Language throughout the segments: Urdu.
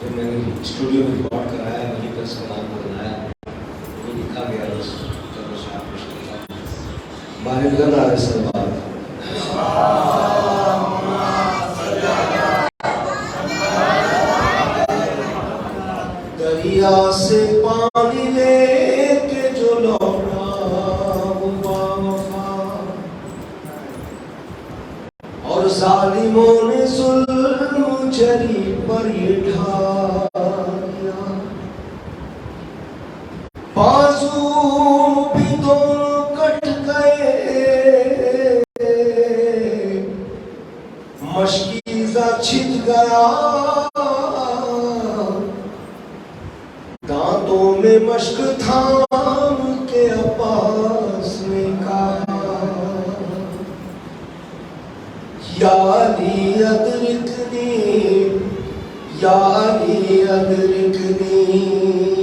جب میں نے اسٹوڈیو میں ریکارڈ کرایا وہیں پر اس کا نام کو بنایا وہ لکھا گیا بس چلو شاپ بارے گن آ رہے سر بات دریا سے پانی لے کے جو لوٹا وہ باوفا اور ظالموں نے ظلم جری پر یہ ڈھایا بازو بھی دونوں کٹ گئے مشکیزہ چھت گیا دانتوں میں مشک تھام کے عباس نے کہا یا علی ادرکنی یا علی ادرکنی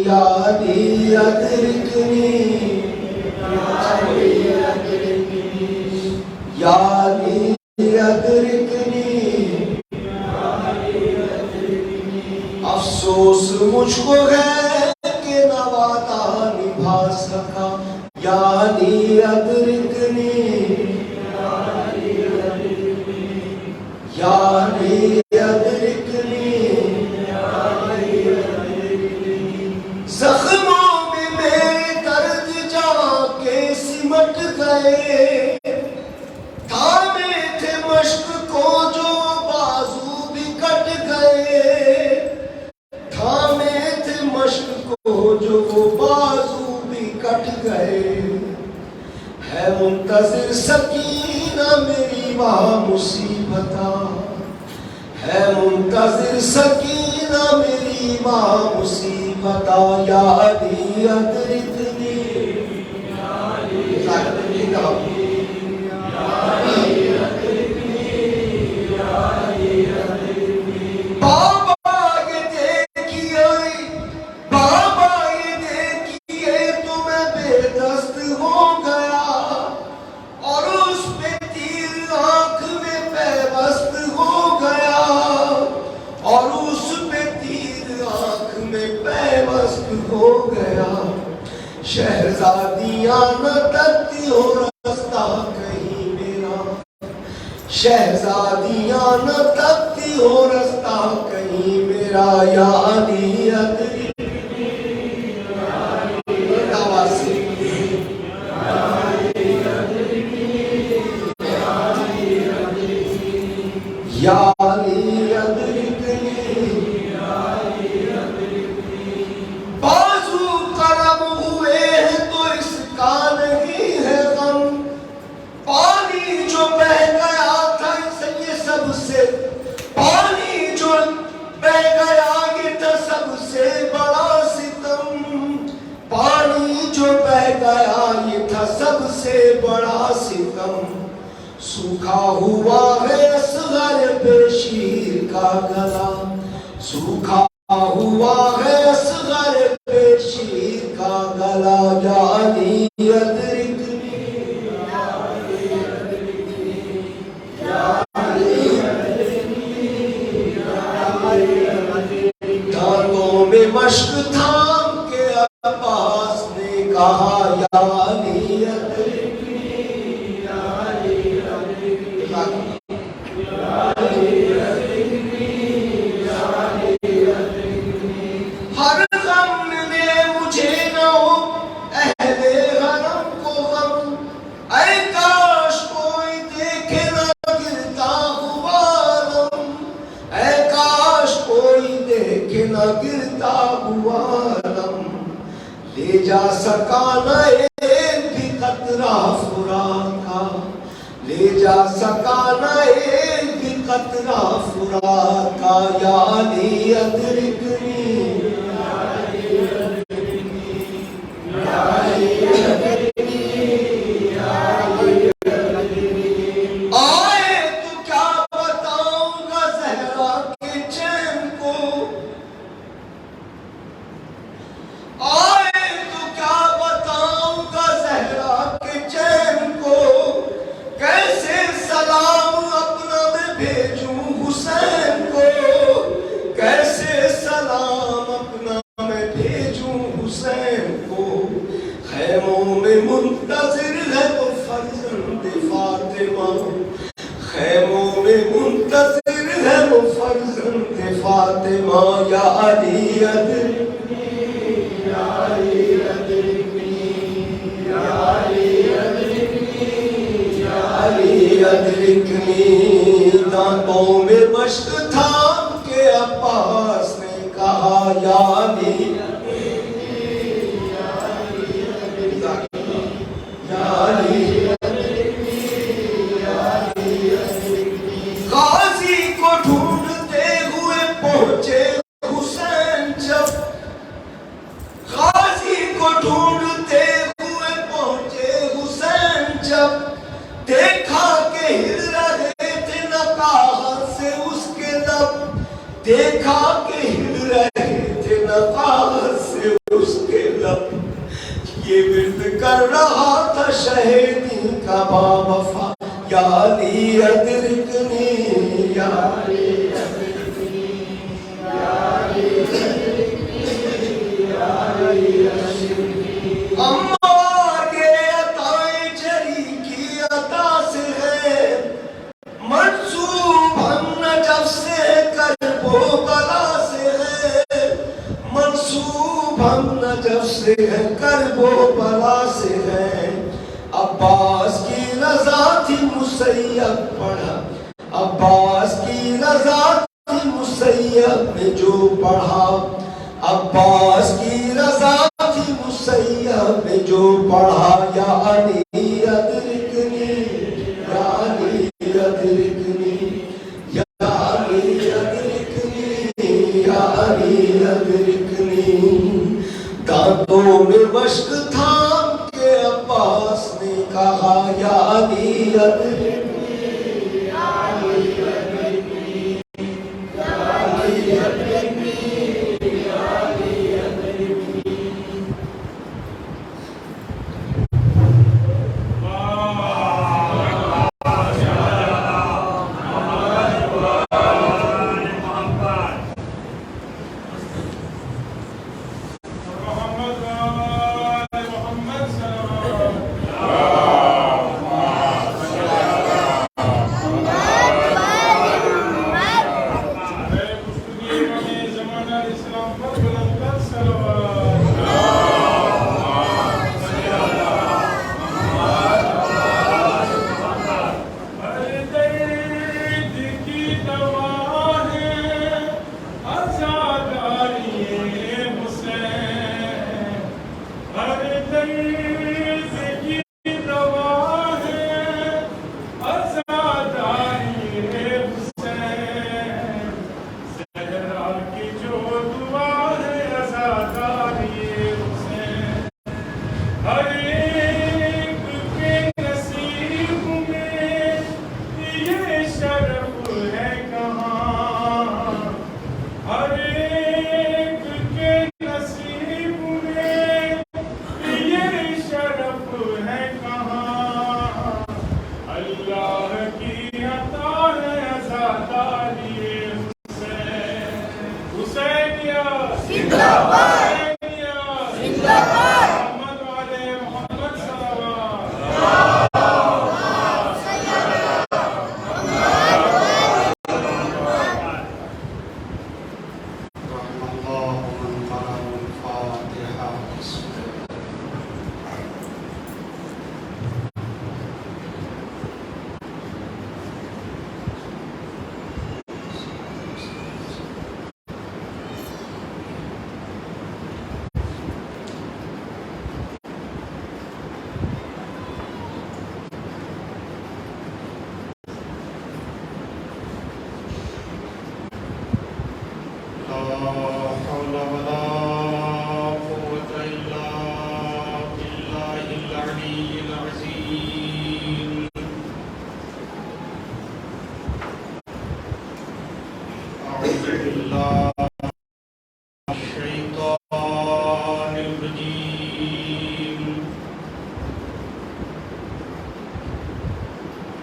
یا علی ادرکنی یا علی ادرکنی افسوس مجھ کو ہے کہ نہ وعدہ نبھا سکا یا علی ادرکنی یا علی ادرکنی زخموں میں میرے درد جا کے سمٹ گئے تھامے تھے مشق کو جو بازو بھی کٹ گئے تھامے تھے مشق کو جو وہ بازو بھی کٹ گئے ہے منتظر سکینہ میری وہاں مصیبتہ ہے منتظر سکینہ میری وہاں مصیبتہ یا علی ادرکنی بابا یہ دیکھیے بابا یہ دیکھیے تو میں بے دست ہو گیا اور اس پہ تیر آنکھ میں پیوست ہو گیا اور اس پہ تیر آنکھ میں پیوست ہو گیا شہزادیاں نہ تکتی ہو رستہ کہیں میرا شہزادیاں نہ تکتی ہو رستہ کہیں میرا یا علی ادرکنی یا علی ادرکنی بازو قلم ہوئے ہیں تو اس کا نہیں ہے غم پانی جو بہ گیا تھا یہ سب سے پانی جو بہ گیا یہ تھا سب سے بڑا ستم پانی جو بہ گیا یہ تھا سب سے بڑا ستم سوکھا ہوا ہے اصغر بشیر کا گلا سوکھا ہوا ہے اصغر بشیر کا گلا یا علی ادرکنی دانتوں میں مشق تھام کے عباس نے کہا یا علی ادرکنی ہر غم میں مجھے نہ ہو اہل غرم کو غم اے کاش کوئی دیکھے نہ گرتا ہوا علم اے کاش کوئی دیکھے نہ گرتا ہوا علم لے جا سکا نہ ایک بھی قطرہ فرات کا لے جا سکا نہ ایک بھی قطرہ فرات کا یا علی ادرکنی آئے تو کیا بتاؤں گا زہرا کے چین کو آئے تو کیا بتاؤں گا زہرا کے چین کو کیسے سلام اپنا میں بھیجوں حسین کو کیسے سلام علی ادرکنی یا علی ادرکنی یا علی ادرکنی یا علی ادرکنی دانتوں میں مشق تھام کے عباس نے کہا یا علی دیکھا کہ ہل رہے تھے نقاہت سے اس کے لب یہ ورد کر رہا تھا شہیدی کا باوفا یا علی ادرکنی یا علی ادرکنی یا علی ادرکنی یا علی ادرکنی عمار کے عطائیں جری کی عطا سے ہے منصوب ہم نجف سے کرب و بلا سے ہے منصوب ہم نجف سے ہے کرب و بلا سے ہے عباس کی رضا تھی مسیب پڑھا عباس کی رضا تھی مسیب میں جو پڑھا عباس کی رضا تھی مسیب میں جو پڑھا یا علی ادرکنی یا علی ادرکنی یا علی ادرکنی یا علی ادرکنی دانتوں میں مشق تھام کے عباس نے کہا یا علی ادرکنی یا علی ادرکنی یا علی ادرکنی یا علی ادرکنی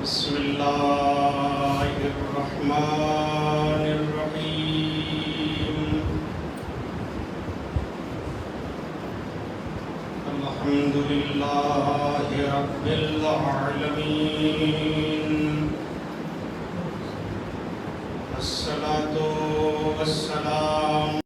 بسم اللہ الرحمن الرحیم الحمد للہ رب العالمین الصلاة والسلام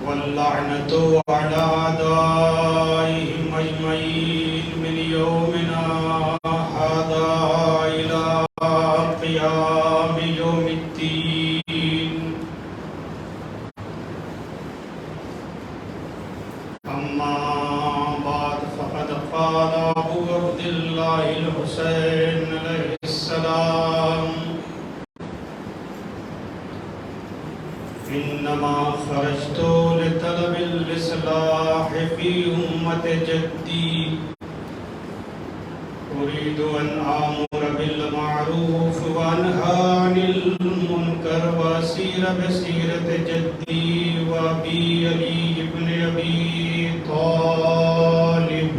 واللعنة على أعدائهم أجمعين من يومنا هذا إلى قيام يوم الدين. أما بعد فقد قال أبو عبد الله الحسين عليه السلام: إنما خرجت لطلب الإصلاح في أمة جدي أريد أن آمر بالمعروف وأنهى عن المنكر وأسير بسيرة جدي وأبي علي بن أبي طالب.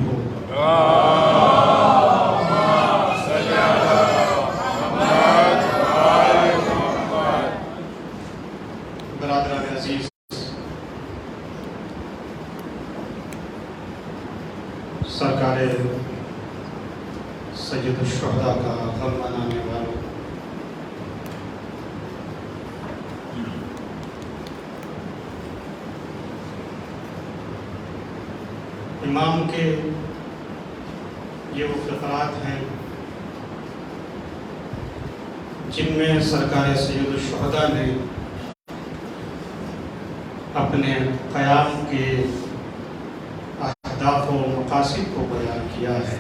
برادران عزیز، سرکار سید الشہداء کا غم منانے والوں، امام کے یہ وہ فقرات ہیں جن میں سرکار سید الشہداء نے اپنے قیام کے اہداف و مقاصد کو بیان کیا ہے.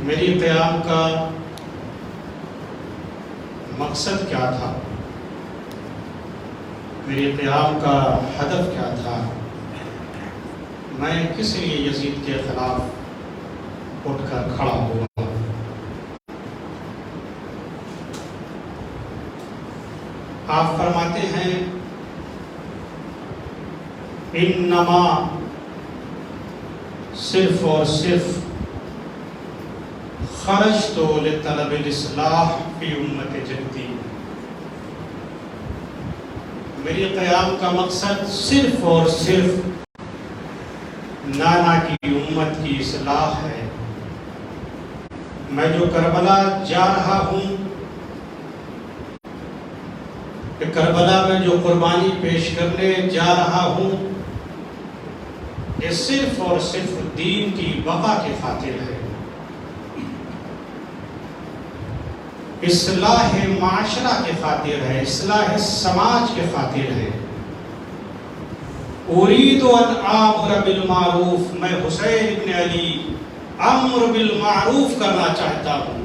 میری قیام کا مقصد کیا تھا، میری قیام کا ہدف کیا تھا، میں کس لیے یزید کے خلاف اٹھ کر کھڑا ہوا. آپ فرماتے ہیں انما، صرف اور صرف خرجت لطلب الاصلاح فی امت جدی، میری قیام کا مقصد صرف اور صرف نانا کی امت کی اصلاح ہے. میں جو کربلا جا رہا ہوں، کہ کربلا میں جو قربانی پیش کرنے جا رہا ہوں، یہ صرف اور صرف دین کی بقا کی خاطر ہے، اصلاح معاشرہ کی خاطر ہے، اصلاح سماج کی خاطر ہے. اريد ان آمر بالمعروف، میں حسین ابن علی امر بالمعروف کرنا چاہتا ہوں،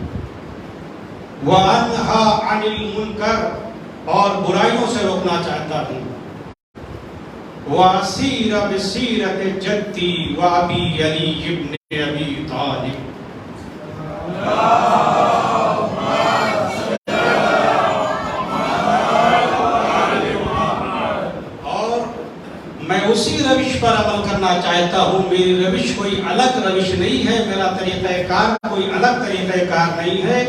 وانہا عن المنکر، اور برائیوں سے روکنا چاہتا ہوں، واسیر بسیرت جدی وابی علی ابن ابی طالب. اور میں اسی روش پر عمل کرنا چاہتا ہوں. میری روش کوئی الگ روش نہیں ہے، میرا طریقہ کار کوئی الگ طریقہ کار نہیں ہے.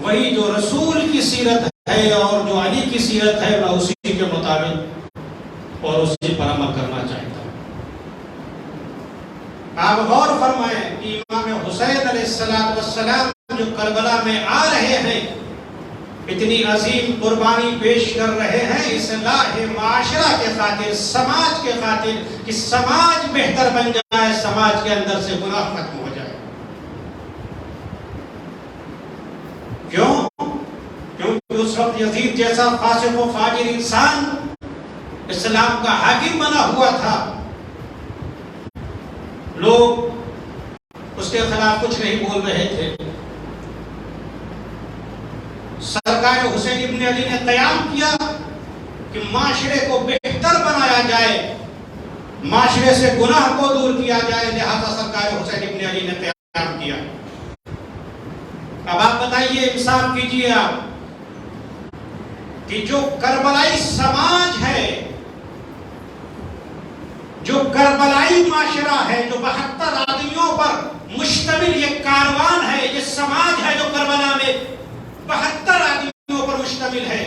وہی جو رسول کی سیرت ہے اور جو علی کی سیرت ہے، میں اسی کے مطابق اور اسی پر عمل کرنا چاہتا ہوں. آپ غور فرمائیں کہ امام حسین علیہ السلام جو کربلا میں آ رہے ہیں، اتنی عظیم قربانی پیش کر رہے ہیں اصلاح معاشرہ کے خاطر، سماج کے خاطر، کہ سماج بہتر بن جائے، سماج کے اندر سے گناہ ختم ہو جائے. کیوں؟ کیونکہ اس وقت یزید جیسا فاسق و فاجر انسان اسلام کا حاکم بنا ہوا تھا. لوگ اس کے خلاف کچھ نہیں بول رہے تھے. سرکار حسین ابن علی نے قیام کیا کہ معاشرے کو بہتر بنایا جائے، معاشرے سے گناہ کو دور کیا جائے، لہذا سرکار حسین ابن علی نے قیام کیا. اب آپ بتائیے، انصاف کیجیے آپ، کہ جو کربلائی سماج ہے، جو کربلائی معاشرہ ہے، جو 72 آدمیوں پر مشتمل یہ کاروان ہے، یہ سماج ہے جو کربلا میں 72 آدمیوں پر مشتمل ہے،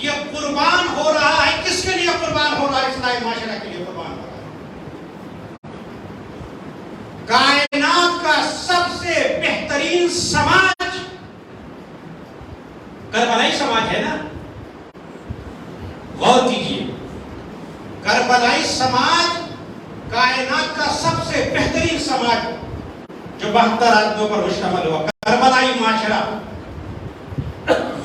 یہ قربان ہو رہا ہے. کس کے لیے قربان ہو رہا ہے؟ اصلاح معاشرہ کے لیے قربان ہو رہا ہے. کائنات کا سب سے بہترین سماج کربلائی سماج ہے نا. غور کیجیے, کربلائی سماج کائنات کا سب سے بہترین سماج جو 72 آدمیوں پر مشتمل ہوا. کربلائی معاشرہ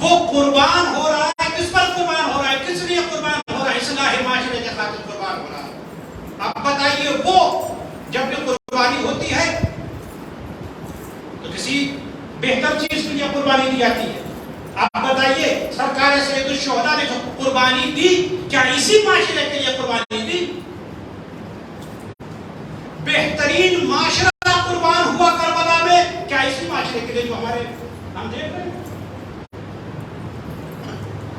وہ قربان ہو رہا ہے. کس پر قربان ہو رہا ہے؟ کس لیے قربان ہو رہا ہے؟ اصلاح معاشرے کے خاطر قربان ہو رہا ہے. اب بتائیے, وہ جب یہ قربانی ہوتی ہے تو کسی بہتر چیز کے لیے قربانی دی جاتی ہے. آپ بتائیے, سرکار سید الشہداء نے جو قربانی دی, کیا اسی معاشرے کے لیے قربانی دی؟ بہترین معاشرہ قربان ہوا کربلا میں, کیا اسی معاشرے کے لیے جو ہم دیکھ رہے ہیں.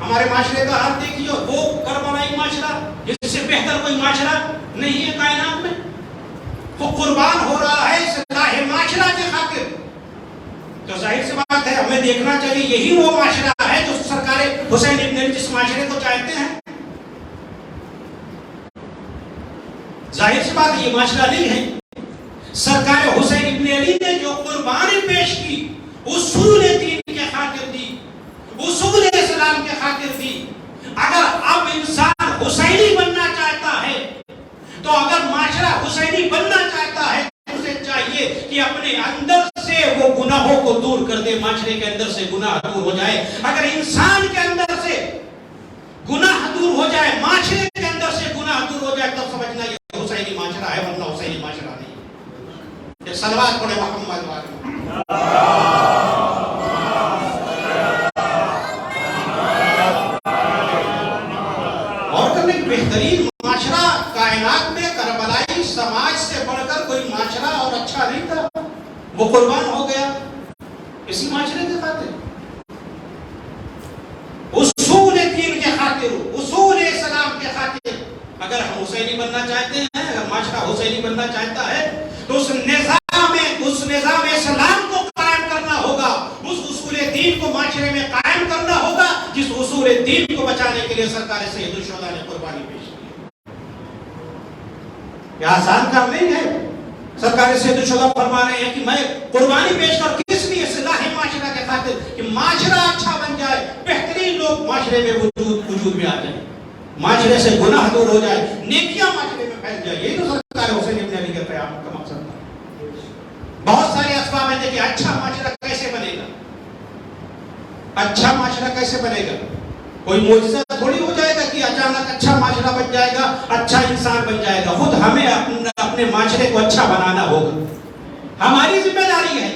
ہمارے معاشرے کا حال دیکھیے, وہ کربلائی معاشرہ جس سے بہتر کوئی معاشرہ نہیں ہے کائنات میں. وہ قربان ہو رہا ہے اصلاح معاشرہ کے خاطر. تو ظاہر سی بات ہے, ہمیں دیکھنا چاہیے یہی وہ معاشرہ ہے جو سرکار حسین ابن علی جس معاشرے کو چاہتے ہیں. ظاہر سی بات یہ معاشرہ نہیں ہے. سرکار حسین ابن علی نے جو قربانی پیش کی اصول دین کے خاطر دی, اصول اسلام کے خاطر دی. اگر اب انسان حسینی بننا چاہتا ہے, تو اگر معاشرہ حسینی بننا چاہتا ہے تو اسے چاہیے کہ اپنے اندر سے وہ گناہوں کو دور کر دے. معاشرے کے اندر سے گناہ دور ہو جائے. اگر انسان کے اندر سے گناہ دور ہو جائے, معاشرے کے اندر سے گناہ دور ہو جائے, تب سمجھنا یہ حسینی معاشرہ ہے, ورنہ حسینی معاشرہ نہیں. یہ صلوات پڑھے محمد والے. اور کرنے بہترین معاشرہ کائنات میں کربلائی سماج سے بڑھ کر کوئی معاشرہ اور اچھا نہیں تھا. وہ قربان ہو گیا اسی معاشرے کے خاطر, اصول دین کے خاطر, اصول اسلام کے خاطر. اگر ہم حسینی بننا چاہتے ہیں, اگر معاشرہ حسینی بننا چاہتا ہے, تو اس نظام اسلام کو قائم کرنا ہوگا, اس اصول دین کو معاشرے میں قائم کرنا ہوگا جس اصول دین کو بچانے کے لیے سرکار سید الشہداء نے قربانی پیش کی. یہ آسان کام نہیں ہے. سرکار سید الشہداء فرما رہے ہیں کہ میں قربانی پیش کر کس لیے؟ اصلاح معاشرہ کے خاطر, کہ معاشرہ اچھا بن جائے, بہترین لوگ معاشرے میں وجود میں آ جائیں, معاشرے سے گناہ دور ہو جائے, نیکیاں معاشرے میں پھیل جائے. یہی تو سرکار حسین ابن علی کے قیامت کا مقصد تھا. بہت سارے اسباب ہیں کہ اچھا معاشرہ کیسے بنے گا. اچھا معاشرہ کیسے بنے گا؟ کوئی معجزہ تھوڑی ہو جائے گا کہ اچانک اچھا معاشرہ بن جائے گا, اچھا انسان بن جائے گا. خود ہمیں اپنے معاشرے کو اچھا بنانا ہوگا, ہماری ذمہ داری ہے.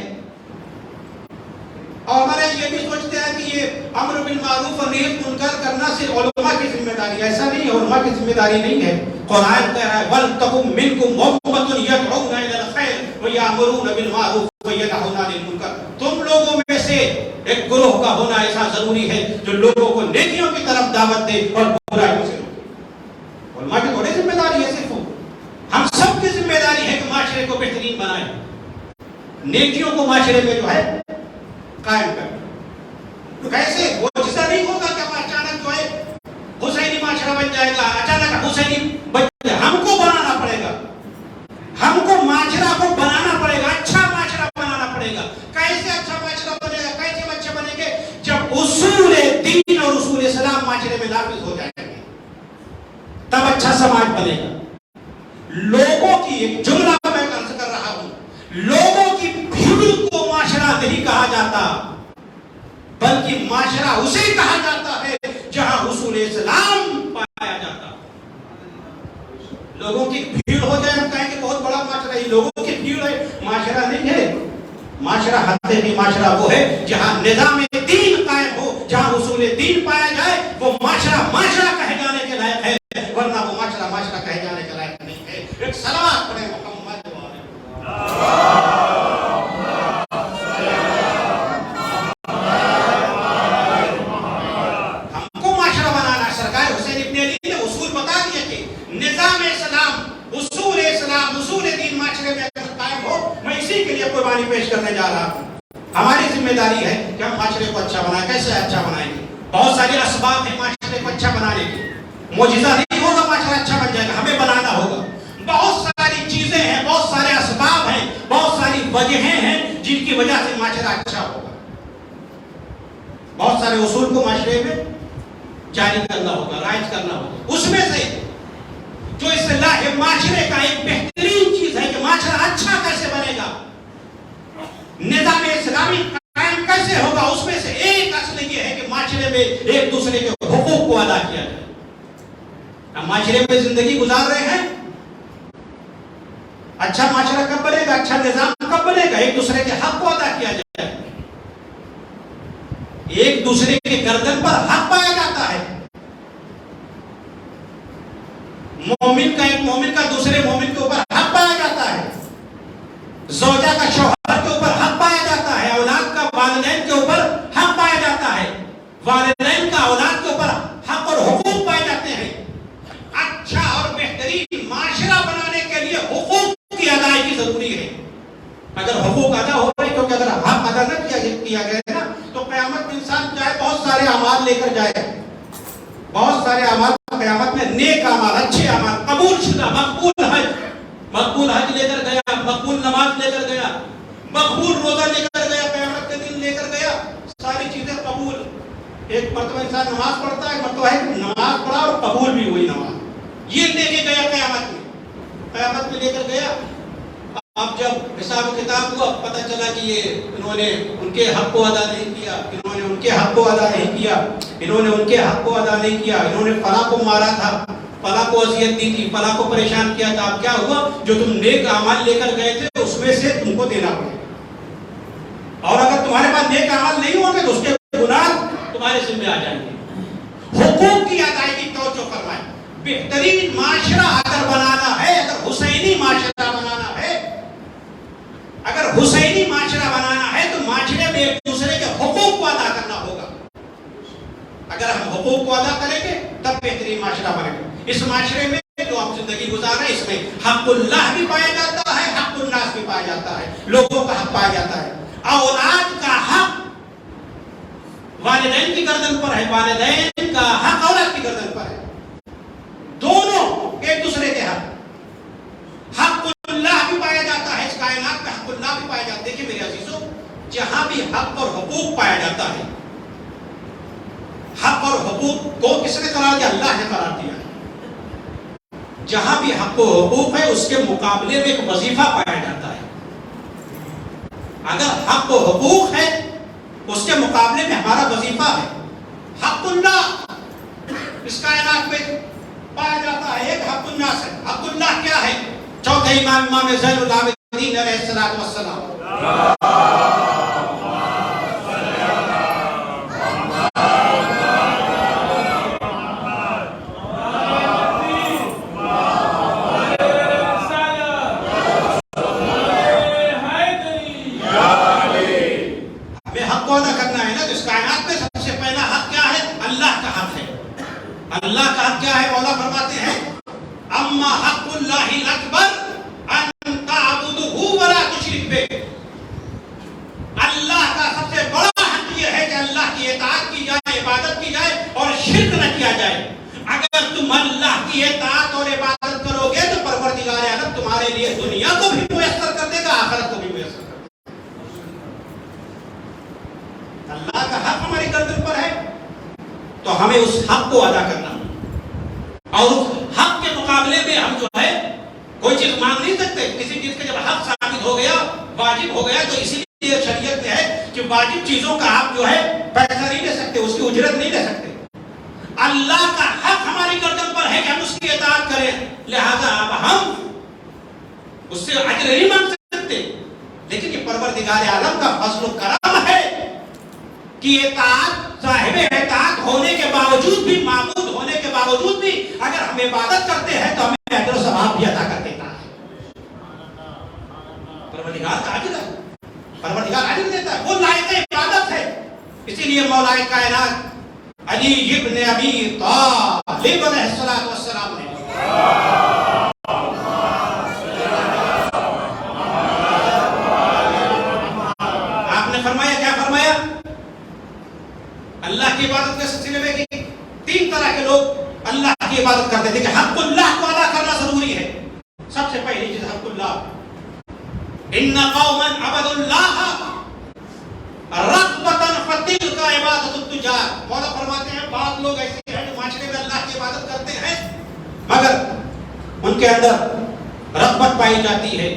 اور ہمارے یہ بھی سوچتے ہیں کہ یہ امر بالمعروف اور نہی عن المنکر کرنا صرف علماء کی ذمہ داری ہے. ایسا نہیں ہے, علماء کی ذمہ داری نہیں ہے. قرآن کہہ رہا ہے وَلْتَقُمْ مِنْكُمْ أُمَّةٌ يَدْعُونَ إِلَى الْخَيْرِ وَيَأْمُرُونَ بِالْمَعْرُوفِ وَيَنْهَوْنَ عَنِ الْمُنكَرِ. تم لوگوں میں سے ایک گروہ کا ہونا ایسا ضروری ہے جو لوگوں کو نیکیوں کی طرف دعوت دے اور برائیوں سے روکے. علماء کی تھوڑی ذمہ داری ہے صرف, ہم سب کی ذمہ داری ہے کہ معاشرے کو بہترین بنائیں, نیکیوں کو معاشرے میں جو ہے قائم کریں. کیسے؟ معجزہ نہیں ہوگا کہ اچانک جو ہے حسینی معاشرہ بن جائے گا, اچانک حسینی بن جائے. ہم کو بنانا پڑے گا, ہم کو معاشرہ کو بنانا پڑے گا, اچھا معاشرہ بنانا پڑے گا. کیسے اچھا معاشرہ بنے گا, کیسے بچے بنے گے؟ جب اصول دین اور اصول اسلام معاشرے میں نافذ ہو جائیں گے, تب اچھا سماج بنے گا. لوگوں کی, ایک جملہ میں عرض کر رہا ہوں, لوگوں کی بھیڑ کو معاشرہ نہیں کہا جاتا, بلکہ معاشرہ اسے کہا جاتا ہے جہاں اصول اسلام پایا جاتا. لوگوں کی بھیڑ ہو جائے, ہم کہیں کہ بہت بڑا معاشرہ ہے, لوگوں کی بھیڑ ہے, معاشرہ نہیں ہے. معاشرہ حقیقی معاشرہ وہ ہے جہاں نظام دین قائم ہو, جہاں اصول دین پایا جائے. وہ معاشرہ معاشرہ کہے جانے کے لائق ہے, ورنہ وہ معاشرہ معاشرہ کہے جانے کے لائق نہیں ہے. ایک صلوات پڑھے محمد والے. قربانی پیش کرنے جا رہا ہوں. ہماری ذمہ داری ہے کہ ہم معاشرے کو اچھا بنائیں. کیسے اچھا بنائیں گے؟ بہت سارے اسباب ہیں معاشرے کو اچھا بنانے کے. معجزہ نہیں ہوگا معاشرہ اچھا بن جائے گا, ہمیں بنانا ہوگا. بہت ساری چیزیں ہیں, بہت سارے اسباب ہیں, بہت ساری وجہیں ہیں جن کی وجہ سے معاشرہ اچھا ہوگا. بہت سارے اصول کو معاشرے میں جاری کرنا ہوگا، رائج کرنا ہوگا. اس میں سے جو اصلاح معاشرے کا ایک بہترین چیز ہے کہ معاشرہ اچھا کیسے بنے گا، نظام اسلامی قائم کیسے ہوگا، اس میں سے ایک اصل یہ ہے کہ معاشرے میں ایک دوسرے کے حقوق کو ادا کیا جائے. ہم معاشرے میں زندگی گزار رہے ہیں، اچھا معاشرہ کب بنے گا، اچھا نظام کب بنے گا؟ ایک دوسرے کے حق کو ادا کیا جائے. ایک دوسرے کے گردن پر حق پایا جاتا ہے. مومن کا ایک مومن کا دوسرے مومن کے اوپر حق پایا جاتا ہے. زوجہ کا شوہر کے اوپر حق پایا جاتا ہے. اولاد کا والدین کے اوپر حق پایا جاتا ہے. والدین کا اولاد کے اوپر حق اور حقوق پائے جاتے ہیں. اچھا اور بہترین معاشرہ بنانے کے لیے حقوق کی ادائیگی ضروری ہے. اگر حقوق ادا ہو رہے، کیونکہ اگر حق ادا نہ کیا گیا نا تو قیامت میں انسان چاہے بہت سارے اعمال لے کر جائے، بہت سارے اعمال قیامت میں نیک اعمال، اچھے اعمال، قبول شدہ، مقبول حج لے کر گیا، مقبول نماز لے کر گیا، مقبول روزہ لے کر گیا، قیامت کے دن لے کر گیا، ساری چیزیں قبول. ایک مرتبہ انسان نماز پڑھتا ہے، مرتبہ ہے نماز پڑھا اور قبول بھی ہوئی نماز، یہ لے کے گیا قیامت میں لے کر گیا. اب جب حساب و کتاب ہوا، پتہ چلا کہ یہ انہوں نے ان کے حق کو ادا نہیں کیا، انہوں نے ان کے حق کو ادا نہیں کیا، انہوں نے ان کے حق کو ادا نہیں کیا، انہوں نے فلاں کو مارا تھا، فلاں کو اذیت دی تھی، فلاں کو پریشان کیا تھا. اب کیا ہوا؟ جو تم نیک اعمال لے کر گئے تھے اس میں سے تم کو دینا پڑے. اور اگر تمہارے پاس نیک اعمال نہیں ہوں گے تو اس کے گناہ تمہارے ذمہ آ جائیں گے. حقوق کی ادائیگی توجہ فرمائیں. بہترین معاشرہ اگر بنانا ہے، اگر حسینی معاشرہ بنانا ہے، اگر حسینی معاشرہ بنانا ہے تو معاشرے میں ایک دوسرے کے حقوق کو ادا کرنا ہوگا. اگر ہم حقوق کو ادا کریں گے تب بہترین معاشرہ بنے گا. اس معاشرے میں جو ہم زندگی گزار رہے ہیں اس میں حق اللہ بھی پایا جاتا ہے، حق الناس بھی پایا جاتا ہے، لوگوں کا حق پایا جاتا ہے. اولاد کا حق والدین کی گردن پر ہے، والدین کا حق اولاد کی گردن پر ہے. دونوں ایک دوسرے کے حق. حق اللہ بھی پایا جاتا ہے، اس کائنات میں حق اللہ بھی پایا جاتا ہے. دیکھیں میرے عزیزوں، جہاں بھی حق اور حقوق پایا جاتا ہے، حق اور حقوق کو کس نے قرار دیا؟ اللہ نے قرار دیا ہے. جہاں بھی حق و حقوق ہے اس کے مقابلے میں ایک وظیفہ پایا جاتا ہے. اگر حق و حقوق ہے اس کے مقابلے میں ہمارا وظیفہ ہے. حق اللہ اس کائنات میں پایا جاتا ہے، ایک حق الناس ہے. حق اللہ کیا ہے؟ چوتھے امام زین العابدین علیہ السلام. ہمیں حق کو ادا کرنا ہے نا. تو اس کائنات میں سب سے پہلا حق کیا ہے؟ اللہ کا حق ہے. اللہ کا حق کیا ہے؟ مولا فرماتے ہیں اما حق اللہ الاکبر ان تعبدہ ولا تشرک بہ. اللہ کا سب سے بڑا حق یہ ہے کہ اللہ کی اطاعت کی جائے، عبادت کی جائے اور شرک نہ کیا جائے. اگر تم اللہ کی اطاعت اور عبادت کرو گے تو پروردگار عالم تمہارے لیے دنیا کو بھی میسر کر دے گا، آخرت کو بھی میسر کر دے گا. اللہ کا حق ہماری گردن پر ہے تو ہمیں اس حق کو ادا کرنا، اور حق کے مقابلے میں ہم جو ہے کوئی چیز مانگ نہیں سکتے. کسی چیز کا جب حق ثابت ہو گیا، واجب ہو گیا، تو اسی لیے شریعت میں ہے کہ واجب چیزوں کا آپ جو ہے پیسہ نہیں لے سکتے، اس کی اجرت نہیں لے سکتے. اللہ کا حق ہماری گردن پر ہے کہ ہم اس کی اطاعت کریں، لہذا اب ہم اس سے اجر نہیں مانگ سکتے. لیکن یہ پروردگار عالم کا فضل و کرم ہے کہ اطاعت، صاحب اطاعت ہونے کے باوجود بھی، معبود ہونے کے باوجود بھی اگر ہم عبادت کرتے ہیں تو ہمیں اجر و ثواب بھی عطا کر دیتا ہے. پروردگار کا اجر ہے، پروردگار اجر دیتا ہے، وہ لائق عبادت ہے. اسی لیے مولا کائنات علی ابن ابی طالب علیہ السلام نے آپ نے فرمایا، کیا فرمایا؟ اللہ کی عبادت کے سلسلے میں کہ تین طرح کے لوگ اللہ کی عبادت کرتے تھے کہ حق اللہ کو ادا کرنا ضروری ہے. سب سے پہلی چیز حق اللہ. ان قوما عبدوا اللہ رغبۃ فَتِلْكَ عِبَادَةُ التُّجَّارِ. مولا فرماتے ہیں بعض لوگ ایسے ہیں جو معاشرے میں اللہ کی عبادت کرتے ہیں مگر ان کے اندر رغبت پائی جاتی ہے,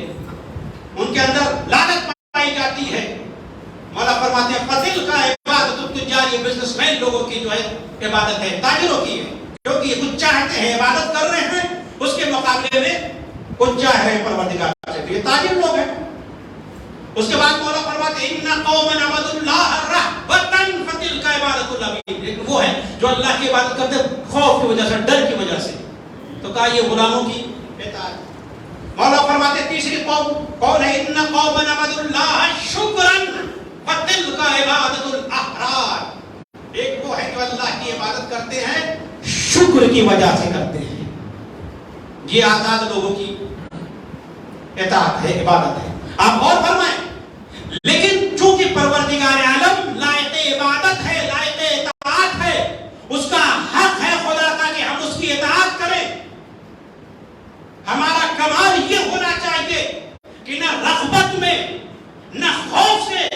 ان کے اندر لالچ پائی جاتی ہے. مولا فرماتے ہیں فَتِلْكَ عِبَادَةُ التُّجَّارِ. یہ بزنس مین لوگوں کی جو ہے عبادت ہے, تاجروں کی ہے, کیونکہ یہ کچھ چاہتے ہیں, عبادت کر رہے ہیں, اس کے مقابلے میں کچھ چاہ رہے ہیں پروردگار سے. تو یہ تاجر لوگ ہیں. اس کے بعد مولا فرماتے ہیں اِنَّ قَوْمًا عَبَدُوا اللَّهَ رَهْبَةً فَتِلْكَ عِبَادَةُ الْعَبِيدِ. لیکن وہ ہے جو اللہ کی عبادت کرتے خوف کی وجہ سے, ڈر کی وجہ سے. تو کہا یہ غلاموں کی اطاعت. مولا فرماتے ہیں تیسری قوم کون ہے؟ اِنَّ قَوْمًا عَبَدُوا اللَّهَ شُكْرًا فَتِلْكَ عِبَادَةُ الْأَحْرَارِ. ایک وہ ہے جو اللہ کی عبادت کرتے ہیں شکر کی وجہ سے کرتے ہیں. یہ آزاد لوگوں کی اطاعت ہے, عبادت ہے. آپ اور فرمائیں, لیکن چونکہ پروردگار عالم لائق عبادت ہے, لائق اطاعت ہے, اس کا حق ہے خدا کا کہ ہم اس کی اطاعت کریں. ہمارا کمال یہ ہونا چاہیے کہ نہ رغبت میں نہ خوف سے,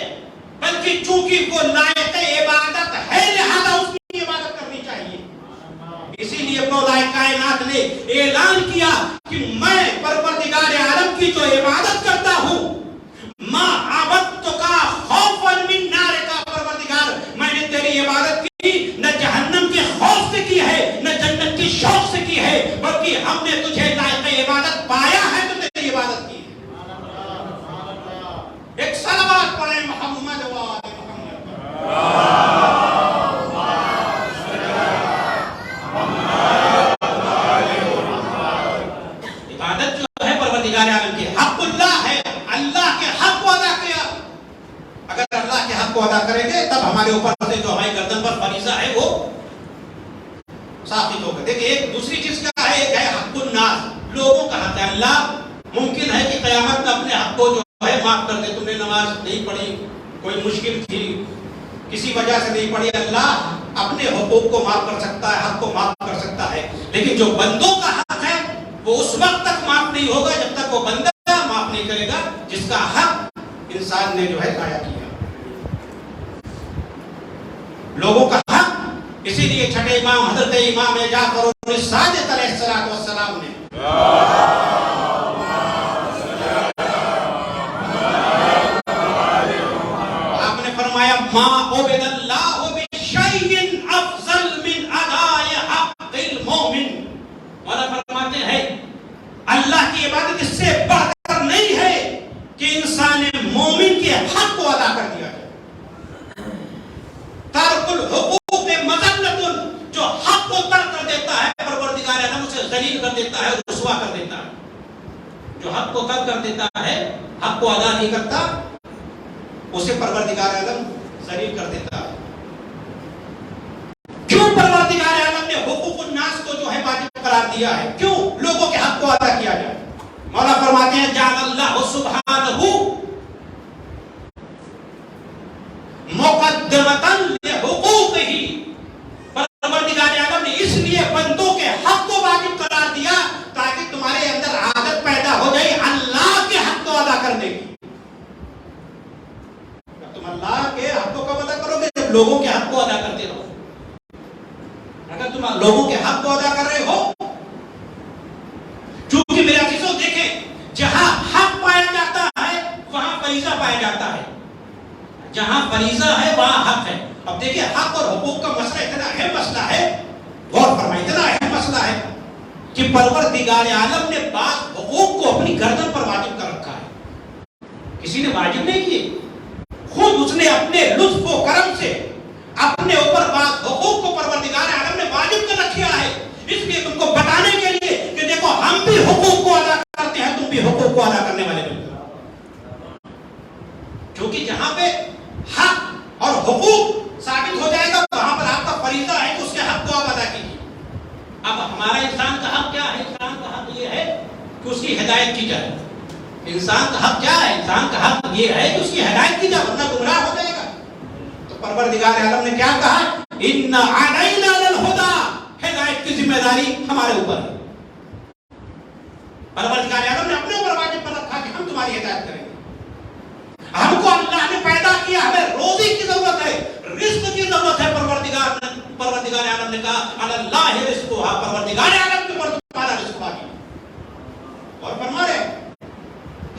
بلکہ چونکہ وہ لائق عبادت ہے لہذا اس کی عبادت کرنی چاہیے. اسی لیے مولا کائنات نے اعلان کیا کہ میں پروردگار عالم کی جو عبادت کرتا ہوں, مَا عَبَدْتُكَ خَوْفًا مِن نَارِكَ. پروردگار میں نے تیری عبادت کی نہ جہنم کے خوف سے کی ہے نہ جنت کی شوق سے کی ہے, بلکہ ہم نے تجھے لائق عبادت پایا ہے تو تیری عبادت کی ہے. ایک صلوات پڑھیں محمد و آل محمد. عبادت جو ہے پروردگار عالم کی حق اللہ ہے, اللہ کے حق کو ادا کیا. اگر اللہ کے حق کو ادا کریں گے تب ہمارے اوپر سے جو ہماری گردن پر فریضہ ہے وہ ثابت ہوگا. دیکھیں ایک دوسری چیز کیا ہے, ایک ہے حق الناس, لوگوں کا حق ہے. اللہ ممکن ہے کہ قیامت میں اپنے حق کو جو ہے معاف کر دے. تم نے نماز نہیں پڑھی, کوئی مشکل تھی, کسی وجہ سے نہیں پڑھی, اللہ اپنے حقوق کو معاف کر سکتا ہے, حق کو معاف کر سکتا ہے. لیکن جو بندوں کا حق ہے وہ اس وقت تک معاف نہیں ہوگا جب تک وہ بندہ معاف نہیں کرے گا جس کا حق انسان نے جو ہے ضائع کیا. لوگوں کا حق, اسی لیے چھٹے امام حضرت امام جعفر الصادق علیہ السلام نے آپ نے فرمایا ما عبد اللہ بشیء افضل من اداء حق المؤمن. مولا فرماتے ہیں اللہ کی عبادت اس سے بڑھ کر نہیں ہے کہ انسان مومن کے حق کو ادا کر دیا جائے. ترک الحقوق مذلۃ, جو حق کو ترک کر دیتا ہے پروردگار عالم اسے ذلیل کر دیتا ہے, رسوا کر دیتا ہے. جو حق کو ترک کر دیتا ہے, حق کو ادا نہیں کرتا, اسے پروردگار عالم ذلیل کر دیتا ہے. کیوں پروردگار عالم نے حقوق الناس کو جو ہے واجب قرار دیا ہے؟ کیوں لوگوں کے حق کو ادا کیا جائے؟ مولا فرماتے ہیں جعل اللہ سبحانہ مقدمتاً لحقوقہ. پروردگار عالم نے اس لیے بندوں کے حق کو واجب قرار دیا تاکہ تمہارے اندر عادت پیدا ہو جائے اللہ کے حق کو ادا کرنے کی. تم اللہ کے حق کو کب ادا کرو گے؟ جب لوگوں کے حق کو ادا کرتے رہو. اگر تم لوگوں کے حق کو ادا کر رہے ہو, چونکہ میرے عزیزوں دیکھیں جہاں حق پایا جاتا ہے وہاں فریضہ پایا جاتا ہے, جہاں فریضہ ہے وہاں حق ہے. اب دیکھیں حق اور حقوق کا مسئلہ اتنا اہم مسئلہ ہے, غور فرمائیں, اتنا اہم مسئلہ ہے کہ پروردگار عالم نے بعض حقوق کو اپنی گردن پر واجب کر رکھا ہے. کسی نے واجب نہیں کیے, خود اس نے اپنے لطف و کرم سے اپنے اوپر بعض حقوق کو پروردگار عالم نے واجب کر رکھا ہے. اس لیے تم کو بتانے کے لیے کہ دیکھو ہم بھی حقوق کو ادا کرتے ہیں, تم بھی حقوق کو ادا کرنے والے بنتے ہو. کیونکہ جہاں پہ حق اور حقوق ثابت ہو جائے گا وہاں پر آپ کا فریضہ ہے کہ اس کے حق کو آپ ادا کیجیے. اب ہمارا انسان کا حق کیا ہے؟ انسان کا حق یہ ہے کہ اس کی ہدایت کی جائے. انسان کا حق کیا ہے؟ انسان کا حق یہ ہے کہ اس کی ہدایت کی جائے, ورنہ گمراہ ہو جائے گا. تو پروردگار عالم نے کیا کہا؟ ان علینا للہدی, ہدایت کی ذمہ داری ہمارے اوپر ہے. پروردگار عالم نے اپنے اوپر واجب کر رکھا کہ ہم تمہاری ہدایت کریں گے. ہم کو اللہ نے پیدا کیا، ہمیں روزی کی ضرورت ہے، رزق کی ضرورت ہے۔ پروردگار عالم نے کہا اللہ رزقھا، پروردگار عالم کے اوپر تمہارا رزق باقی ہے۔ اور فرما رہے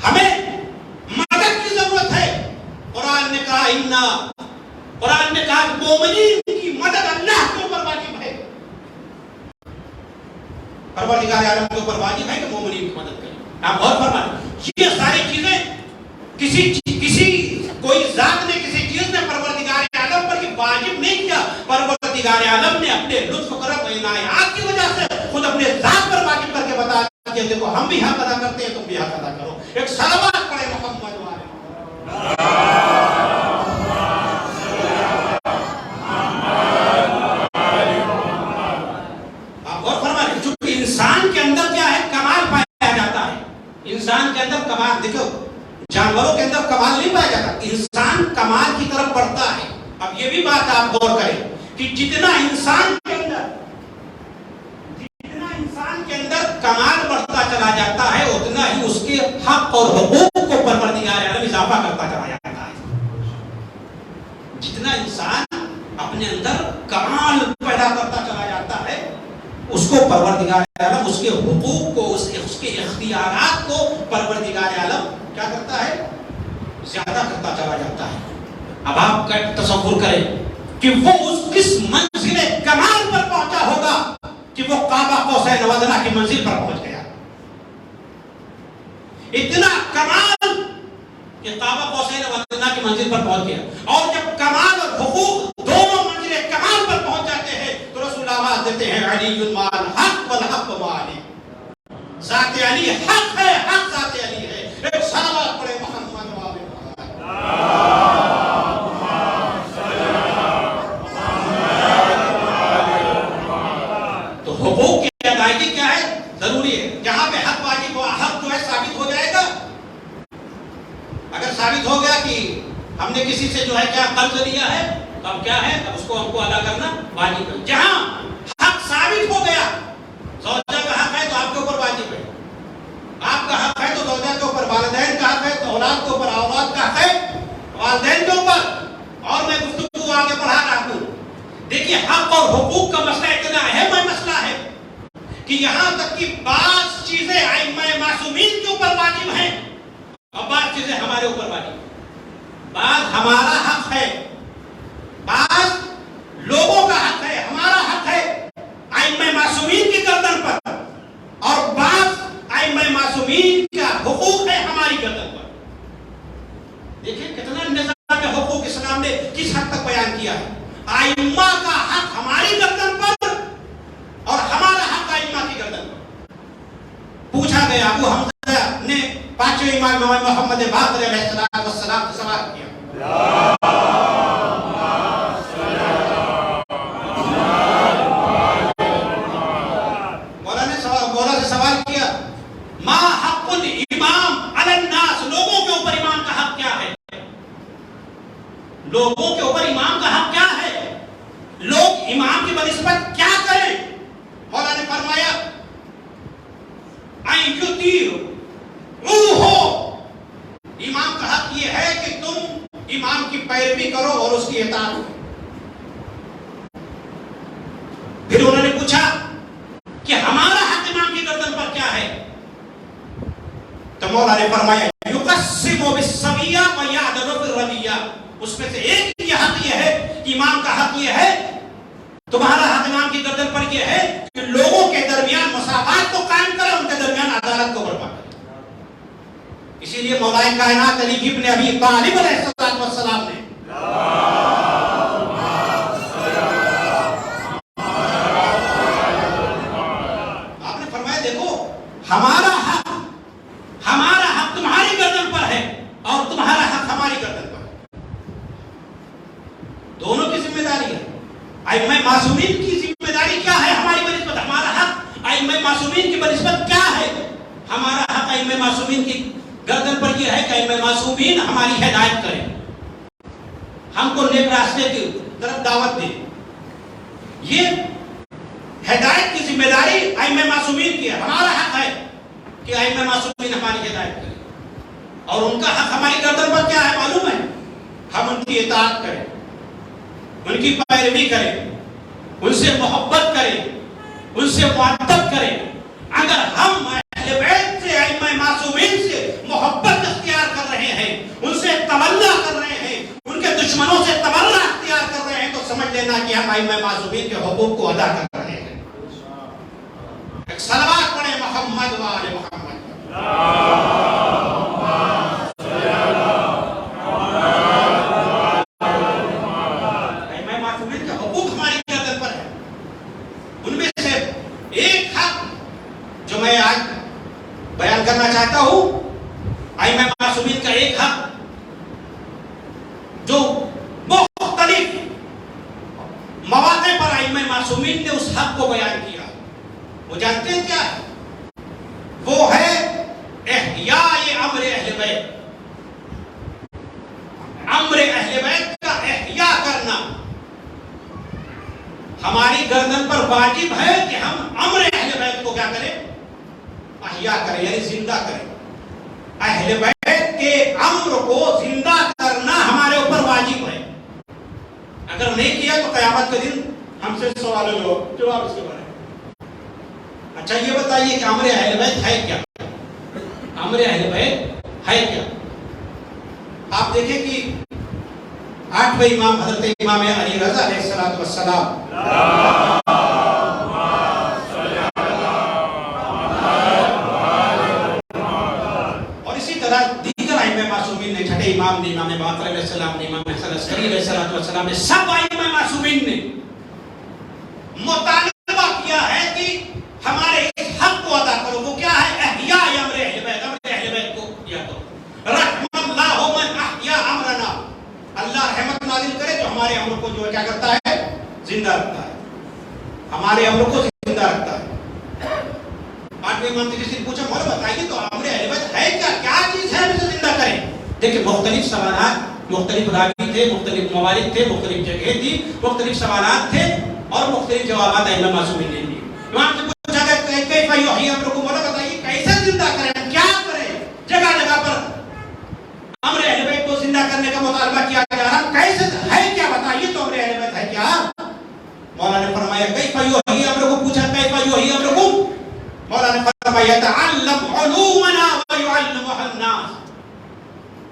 ہمیں مدد کی ضرورت ہے۔ قرآن نے کہا مومنین کی مدد اللہ کے اوپر واجب ہے، پروردگار عالم کے اوپر واجب ہے کہ مومنین کی مدد کریں۔ آپ غور فرمائیں، یہ ساری چیزیں کوئی ذات نے کسی چیز نے پروردگار عالم پر یہ واجب نہیں کیا، پروردگار عالم نے اپنے لطف کرم و عنایات کی وجہ سے خود اپنے ذات پر واجب کر کے بتا دیا، دیکھو ہم بھی حق ادا کرتے ہیں، تم بھی حق ادا کرو۔ ایک صلوات پڑھے محمد والے۔ آپ غور فرمائیں، چونکہ انسان کے اندر کیا ہے، کمال پایا جاتا ہے۔ انسان کے اندر کمال، دیکھو جانوروں کے اندر کمال نہیں پایا جاتا، انسان کمال کی طرف بڑھتا ہے۔ اب یہ بھی بات آپ غور کریں کہ جتنا انسان کے اندر کمال بڑھتا چلا جاتا ہے، اتنا ہی اس کے حق اور حقوق کو پروردگار عالم اضافہ کرتا چلا جاتا ہے۔ جتنا انسان اپنے اندر کمال پیدا کرتا چلا جاتا ہے، اس کو پروردگار عالم اس کے حقوق کو، اس کے اختیارات کو پروردگار عالم کیا کرتا ہے، زیادہ کرتا چلا جاتا ہے۔ اب آپ تصور کریں کہ وہ کس منزل کمال پر پہنچا ہوگا کہ وہ قاب قوسین و ادنیٰ کی منزل پر پہنچ گیا، اتنا کمال کہ قاب قوسین و ادنیٰ کی منزل پر پہنچ گیا۔ اور جب کمال اور حقوق دونوں منزلیں کمال پر پہنچ جاتے ہیں تو رسول آواز دیتے ہیں علی مال حق والحق مالی، ذات علی حق ہے، حق ذات علی ہے۔ ایک صلوات پڑھے محمد والے۔ تو حقوق کی ادائیگی کیا ہے، ضروری ہے۔ جہاں پہ حق واجب ہوا، حق جو ہے ثابت ہو جائے گا۔ اگر ثابت ہو گیا کہ ہم نے کسی سے جو ہے کیا قرض لیا ہے، اب کیا ہے، اب اس کو ہم کو ادا کرنا واجب ہے۔ جہاں حق ثابت ہو گیا، زوجہ کا حق ہے تو آپ کے اوپر واجب ہے، آپ کا حق ہے تو زوجہ کے اوپر، والدین کا حق ہے تو اولاد کے اوپر، اولاد کا حق ہے والدین کے اوپر۔ اور میں گفتگو آگے بڑھا رہا ہوں، دیکھیے حق اور حقوق کا مسئلہ اتنا اہم مسئلہ ہے کہ یہاں تک کہ بعض چیزیں ائمہ معصومین کے اوپر واجب ہیں اور بعض چیزیں ہمارے اوپر واجب ہیں۔ بعض ہمارا حق ہے، بعض لوگوں کا حق ہے، ہمارا حق ہے ائمہ معصومین کی گردن پر، اور بعض ائمہ معصومین کا حقوق ہے ہماری گردن پر۔ دیکھیں کتنا نظام حقوق اسلام نے کس حد تک بیان کیا ہے۔ ائمہ کا حق ہماری گردن پر اور ہمارا حق ائمہ کی گردن پر۔ پوچھا گیا، ابو حمزہ نے پانچویں امام محمد باقر علیہ السلام سے سوال کیا، مولا سے سوال کیا، ما حق الامام علی الناس، لوگوں کے اوپر امام کا حق کیا ہے، لوگوں کے اوپر امام کا حق کیا ہے، لوگ امام کی بنسبت کیا کریں۔ مولا نے فرمایا این یطیعوا، امام کا حق یہ ہے کہ تم امام کی پیروی کرو اور اس کی اطاعت کرو۔ پھر انہوں نے پوچھا کہ ہمارا حق امام کی گردن پر کیا ہے، تو مولا نے فرمایا یقسم بالسویہ ویعدل بالردیہ، اس میں سے ایک یہ حق یہ ہے کہ امام کا حق یہ ہے، تمہارا حق امام کی گردن پر یہ ہے کہ لوگوں کے درمیان مساوات کو قائم کرے، ان کے درمیان عدالت کو برپا کرے۔ اسی لیے مولا کائنات علی ابن ابی طالب علیہ السلام نے آپ نے فرمایا دیکھو ہمارا حق تمہاری گردن پر ہے اور تمہارا حق ہماری گردن پر ہے، دونوں کی ذمہ داری ہے۔ ائمہ معصومین کی ذمہ داری کیا ہے ہماری بنسبت، ہمارا حق ائمہ معصومین کی بنسبت کیا ہے، ہمارا حق ائمہ معصومین کی گردن پر یہ ہے کہ ائمہ معصومین ہماری ہدایت کریں، ہم کو نیک راستے کی طرف دعوت دیں۔ یہ ہدایت کی ذمہ داری ائمہ معصومین کی ہے، ہمارا حق ہے کہ ائمہ معصومین ہماری ہدایت کریں۔ اور ان کا حق ہماری گردن پر کیا ہے معلوم ہے؟ ہم ان کی اطاعت کریں، ان کی پیروی کریں، ان سے محبت کریں، ان سے معدب کریں۔ اگر ہم اہل بیت سے، ائمہ معصومین سے محبت اختیار کر رہے ہیں، ان سے تولہ کر رہے ہیں، ان کے دشمنوں سے تبرہ اختیار کر رہے ہیں، تو سمجھ لینا کہ ہم ائمہ معصومین کے حقوق کو ادا کر رہے ہیں۔ ایک صلوات پڑھیں محمد و آل محمد۔ ائمہ معصومین کے حقوق ہماری گردن پر ہے۔ ان میں سے ایک حق جو میں آج بیان کرنا چاہتا ہوں، ائمہ معصومین کا ایک حق جو مختلف مواقع پر ائمہ معصومین نے اس حق کو بیان کیا، وہ جانتے ہیں کیا ہے؟ وہ ہے احیاء امر اہل بیت۔ امر اہل بیت کا احیاء کرنا ہماری گردن پر واجب ہے کہ ہم امر اہل بیت کو کیا کریں؟ احیاء کریں، یعنی زندہ کریں۔ اہل بیت کے امر کو زندہ کرنا ہمارے اوپر واجب ہے۔ اگر نہیں کیا تو قیامت کے دن ہم سے سوال ہوگا، جواب اس کے بارے میں۔ اچھا یہ بتائیے کہ امر اہل بیت ہے کیا؟ امر اہل بیت ہے کیا؟ آپ دیکھیں کہ 8ویں امام حضرت امام علی رضا علیہ السلام اور اسی طرح دیگر ائمہ معصومین نے، چھٹے امام نے، امام باقر علیہ السلام نے، امام حسن عسکری علیہ السلام نے، سب ائمہ معصومین نے مطالبہ کیا ہے کہ ہمارے اس حق کو ادا کرو۔ وہ کیا ہے؟ احیاء امر اہل بیت، امر اہل بیت کو کیا کرو۔ رحم اللہ من احیاء امرنا، اللہ رحمت نازل کرے جو ہمارے امر کو جو کیا کرتا ہے؟ زندہ رکھتا ہے، ہمارے امر کو زندہ رکھتا ہے۔ 8ویں امام سے کسی نے پوچھا مولا بتائیے تو امر اہل بیت ہے کیا؟ کیا چیز ہے جسے زندہ کریں؟ دیکھیں مختلف سوالات، مختلف راوی تھے، مختلف موارد تھے، مختلف جگہ تھی، مختلف سوالات تھے اور مختلف جوابات ائمہ معصومین نے دیے۔ امام سے پوچھا گیا کیف یحیی امرکم، مولا بتائیے کیسے زندہ کریں، کیا کریں؟ جگہ جگہ پر امر اہل بیت کو زندہ کرنے کا مطالبہ کیا جا رہا، کیسے ہے کیا بتائیے تو امر اہل بیت ہے کیا؟ مولا نے فرمایا کیف یحیی امرکم، پوچھا کیف یحیی امرکم، مولا نے فرمایا تعلم علومنا ويعلمها الناس۔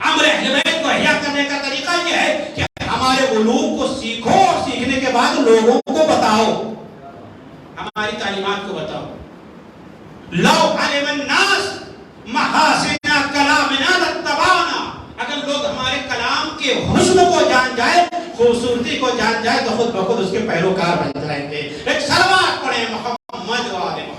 امر اہل بیت کو احیا کرنے کا طریقہ یہ ہے کہ ہمارے علوم کو سیکھو اور سیکھنے کے بعد لوگوں کو بتاؤ، ہماری تعلیمات کو بتاؤ۔ لو علم الناس محاسن کلامنا لاتبعنا، اگر لوگ ہمارے کلام کے حسن کو جان جائے، خوبصورتی کو جان جائے تو خود بخود اس کے پیروکار بن جائیں گے۔ ایک صلوات پڑھیں محمد و آل محمد۔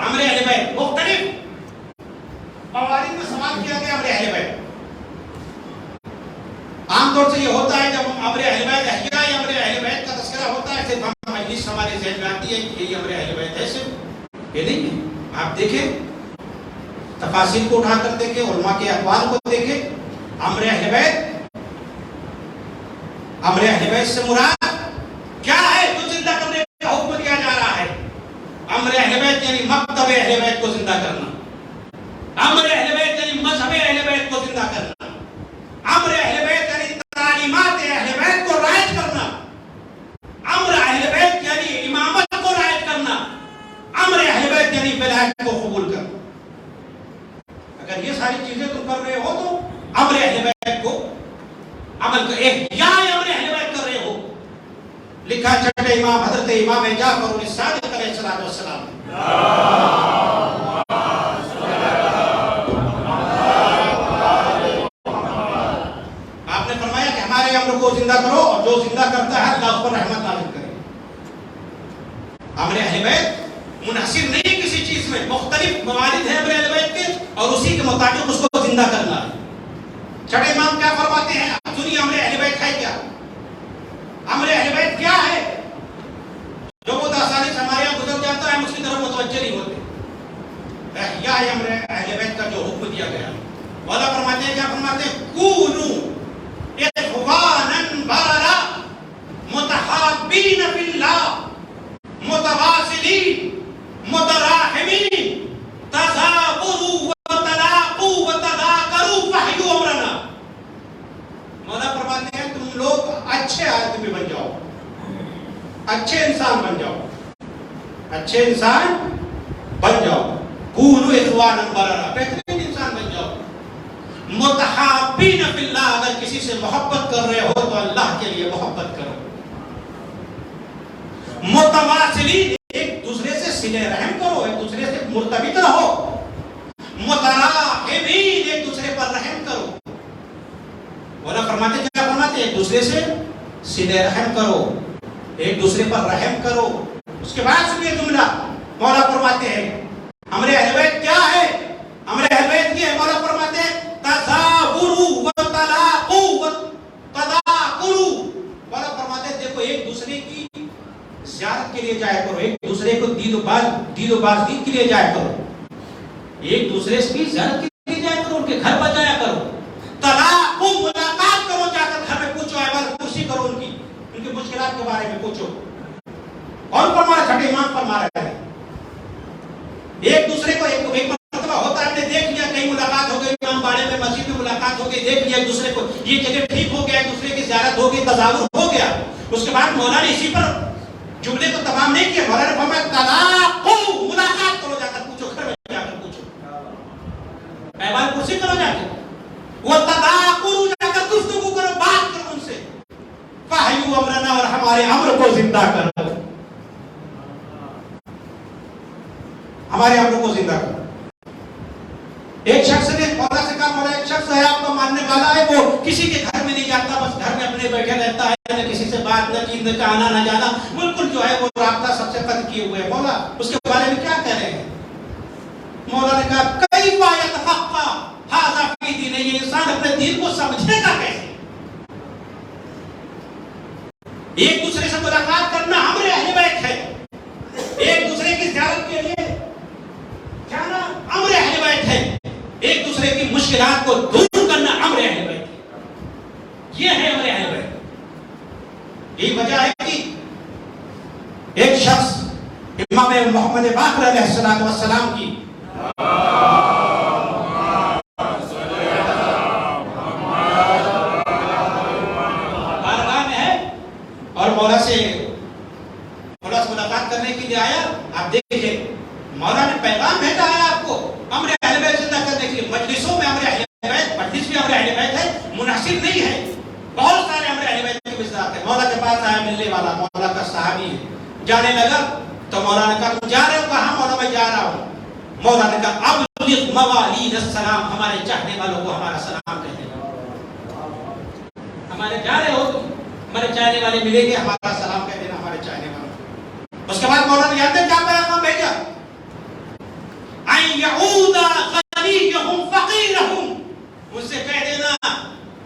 امر اہل بیت مختلف موارد میں سوال کیا گیا۔ امر اہل بیت عام طور سے یہ ہوتا ہے جب امر اہل بیت احیاء امر اہل بیت کا تذکرہ ہوتا ہے صرف ہم مجلس ہمارے ذہن میں آتی ہے کہ یہ امر اہل بیت ہے، صرف یہ نہیں ہے۔ آپ دیکھیں تفاصیل کو اٹھا کر دیکھیں، علماء کے اقوال کو دیکھیں۔ امر اہل بیت سے مراد کیا ہے جو زندہ کرنے کا حکم دیا جا رہا ہے؟ امر اہل بیت یعنی مکتب اہل بیت کو زندہ کرنا، امر اہل بیت یعنی مذہب اہل بیت کو زندہ کرنا، امر اہل بیت یعنی تعلیمات اہل بیت کو رائج کرنا، امر اہل بیت یعنی امامت کو رائج کرنا، امر اہل بیت یعنی ولایت کو قبول کرنا۔ اگر یہ ساری چیزیں تم کر رہے ہو تو امر اہل بیت کو عمل کر، احیاء امر اہل بیت کر رہے ہو۔ لکھا چھٹے امام حضرت امام جعفر الصادق علیہ السلام، آپ نے فرمایا کہ ہمارے امر کو زندہ کرو اور جو زندہ کرتا ہے اللہ اس پر رحمت نازل کرے۔ امر اہل بیت منحصر نہیں کسی چیز میں، مختلف موارد ہیں امر اہل بیت کے اور اسی کے مطابق اس کو زندہ کرنا ہے۔ چھٹے امام کیا فرماتے ہیں؟ سنیے امر اہل بیت ہے کیا؟ امر اہل بیت کیا ہے جو بہت آسانی سے ہمارے یہاں گزر جاتا ہے، ہم اس کی طرف متوجہ نہیں ہوتے۔ احیاء امر اہل بیت کا جو حکم دیا گیا، مولا فرماتے ہیں، کیا فرماتے ہیں؟ کونوا اخوانا بررا متحابین فی اللہ متواصلین اچھے انسان بن جاؤ، اچھے انسان بن جاؤ، کونوا اخوانا بررا، بہترین انسان بن جاؤ، متحابین فی اللہ، اگر کسی سے محبت کر رہے ہو تو اللہ کے لیے محبت کرو، متواصلین، ایک دوسرے سے صلہ رحم کرو، ایک دوسرے سے مرتبط رہو، متراحمین، ایک دوسرے پر رحم کرو، مولا فرماتے کیا فرماتے؟ ایک دوسرے سے صلہ رحم کرو، ایک دوسرے پر رحم کرو۔ اس کے بعد سنیے جملہ، مولا فرماتے ہیں امر اہل بیت کیا ہے؟ امر اہل بیت یہ ہے، مولا فرماتے ہیں تزاوروا وتلاقوا وتذاکروا، مولا فرماتے ہیں دیکھو ایک دوسرے کی زیارت کے لیے جایا کرو، ایک دوسرے کو دید و بازدید کے لیے جایا کرو، ایک دوسرے کی زیارت کے لیے جایا کرو، ان کے گھر پر جایا کرو، تلاقوا، ملاقات کرو، جا کر گھر میں پوچھو، احوال پرسی کرو، ان کی مشکلات کے بارے میں پوچھو۔ اور فرمایا چھٹے امام فرما رہے ہیں ایک دوسرے کو ایک مرتبہ ہوتا ہے، ہم نے دیکھ لیا کہیں ملاقات ہو گئی، امام باڑے میں مسجد میں ملاقات ہو گئی، دیکھ لیا ایک دوسرے کو، یہ جگہ ٹھیک ہو گیا، ایک دوسرے کی زیارت ہو گئی، تزاور ہو گیا، اس کے بعد مولا نے اسی پر جملے کو تمام نہیں کیا، مولا نے فرمایا تلاقوا، ملاقات کرو، جا کر پوچھو، گھر میں جا کر پوچھو، احوال پرسی کرو جا کے، وتذاکروا، جا کر گفتگو کرو، بات کرو ان سے، فاحیوا امرنا، اور ہمارے امر کو زندہ کرو، ہمارے امر کو زندہ کرو۔ ایک شخص نے مولا سے کہا، مولا ایک شخص ہے آپ کا ماننے والا ہے، وہ کسی کے گھر میں نہیں جاتا، بس گھر میں اپنے بیٹھے رہتا ہے، نہ کسی سے بات، نہ چیز، نہ آنا نہ جانا، بالکل جو ہے وہ رابطہ سب سے قطع کیے ہوئے ہیں، مولا اس کے بارے میں کیا کہہ رہے ہیں؟ مولا نے کہا کیف یتفقہ ھذا فی دینہ، یہ انسان اپنے دین کو سمجھے گا کیسے؟ ایک دوسرے سے ملاقات کرنا امر اہل بیت ہے، ایک دوسرے کی زیارت کے لیے جانا امر اہل بیت ہے، ایک دوسرے کی مشکلات کو دور کرنا امر اہل بیت ہے، یہ ہے امر اہل بیت۔ یہی وجہ ہے کہ ایک شخص امام محمد باقر علیہ السلام کی بارگاہ میں ہے اور مولا سے ملاقات کرنے کے لیے آیا۔ آپ دیکھیں مولا نے پیغام بھیجا ہے آپ کو امر اہل بیت زندہ کرنے کے لیے، مجلسوں میں امر اہل بیت، مجلس بھی امر اہل بیت ہے، منحصر نہیں ہے، بہت سارے امر اہل بیت کے مزداق ہیں۔ مولا کے پاس آیا ملنے والا، مولا کا صحابی ہے، جانے لگا تو مولا نے کہا تم جا رہے ہو؟ کہاں؟ مولا میں جا رہا ہوں۔ مولا نے کہا ابلغ موالین السلام، ہمارے چاہنے والوں کو ہمارا سلام کہہ دینا، ہمارے جا رہے ہو تم، ہمارے چاہنے والے ملیں گے، ہمارا سلام کہہ دینا ہمارے چاہنے والوں۔ اس کے بعد مولا نے جانتے کیا پیغام بھیجا؟ ان یعود غنیہم فقیرہم، مجھ سے کہہ دینا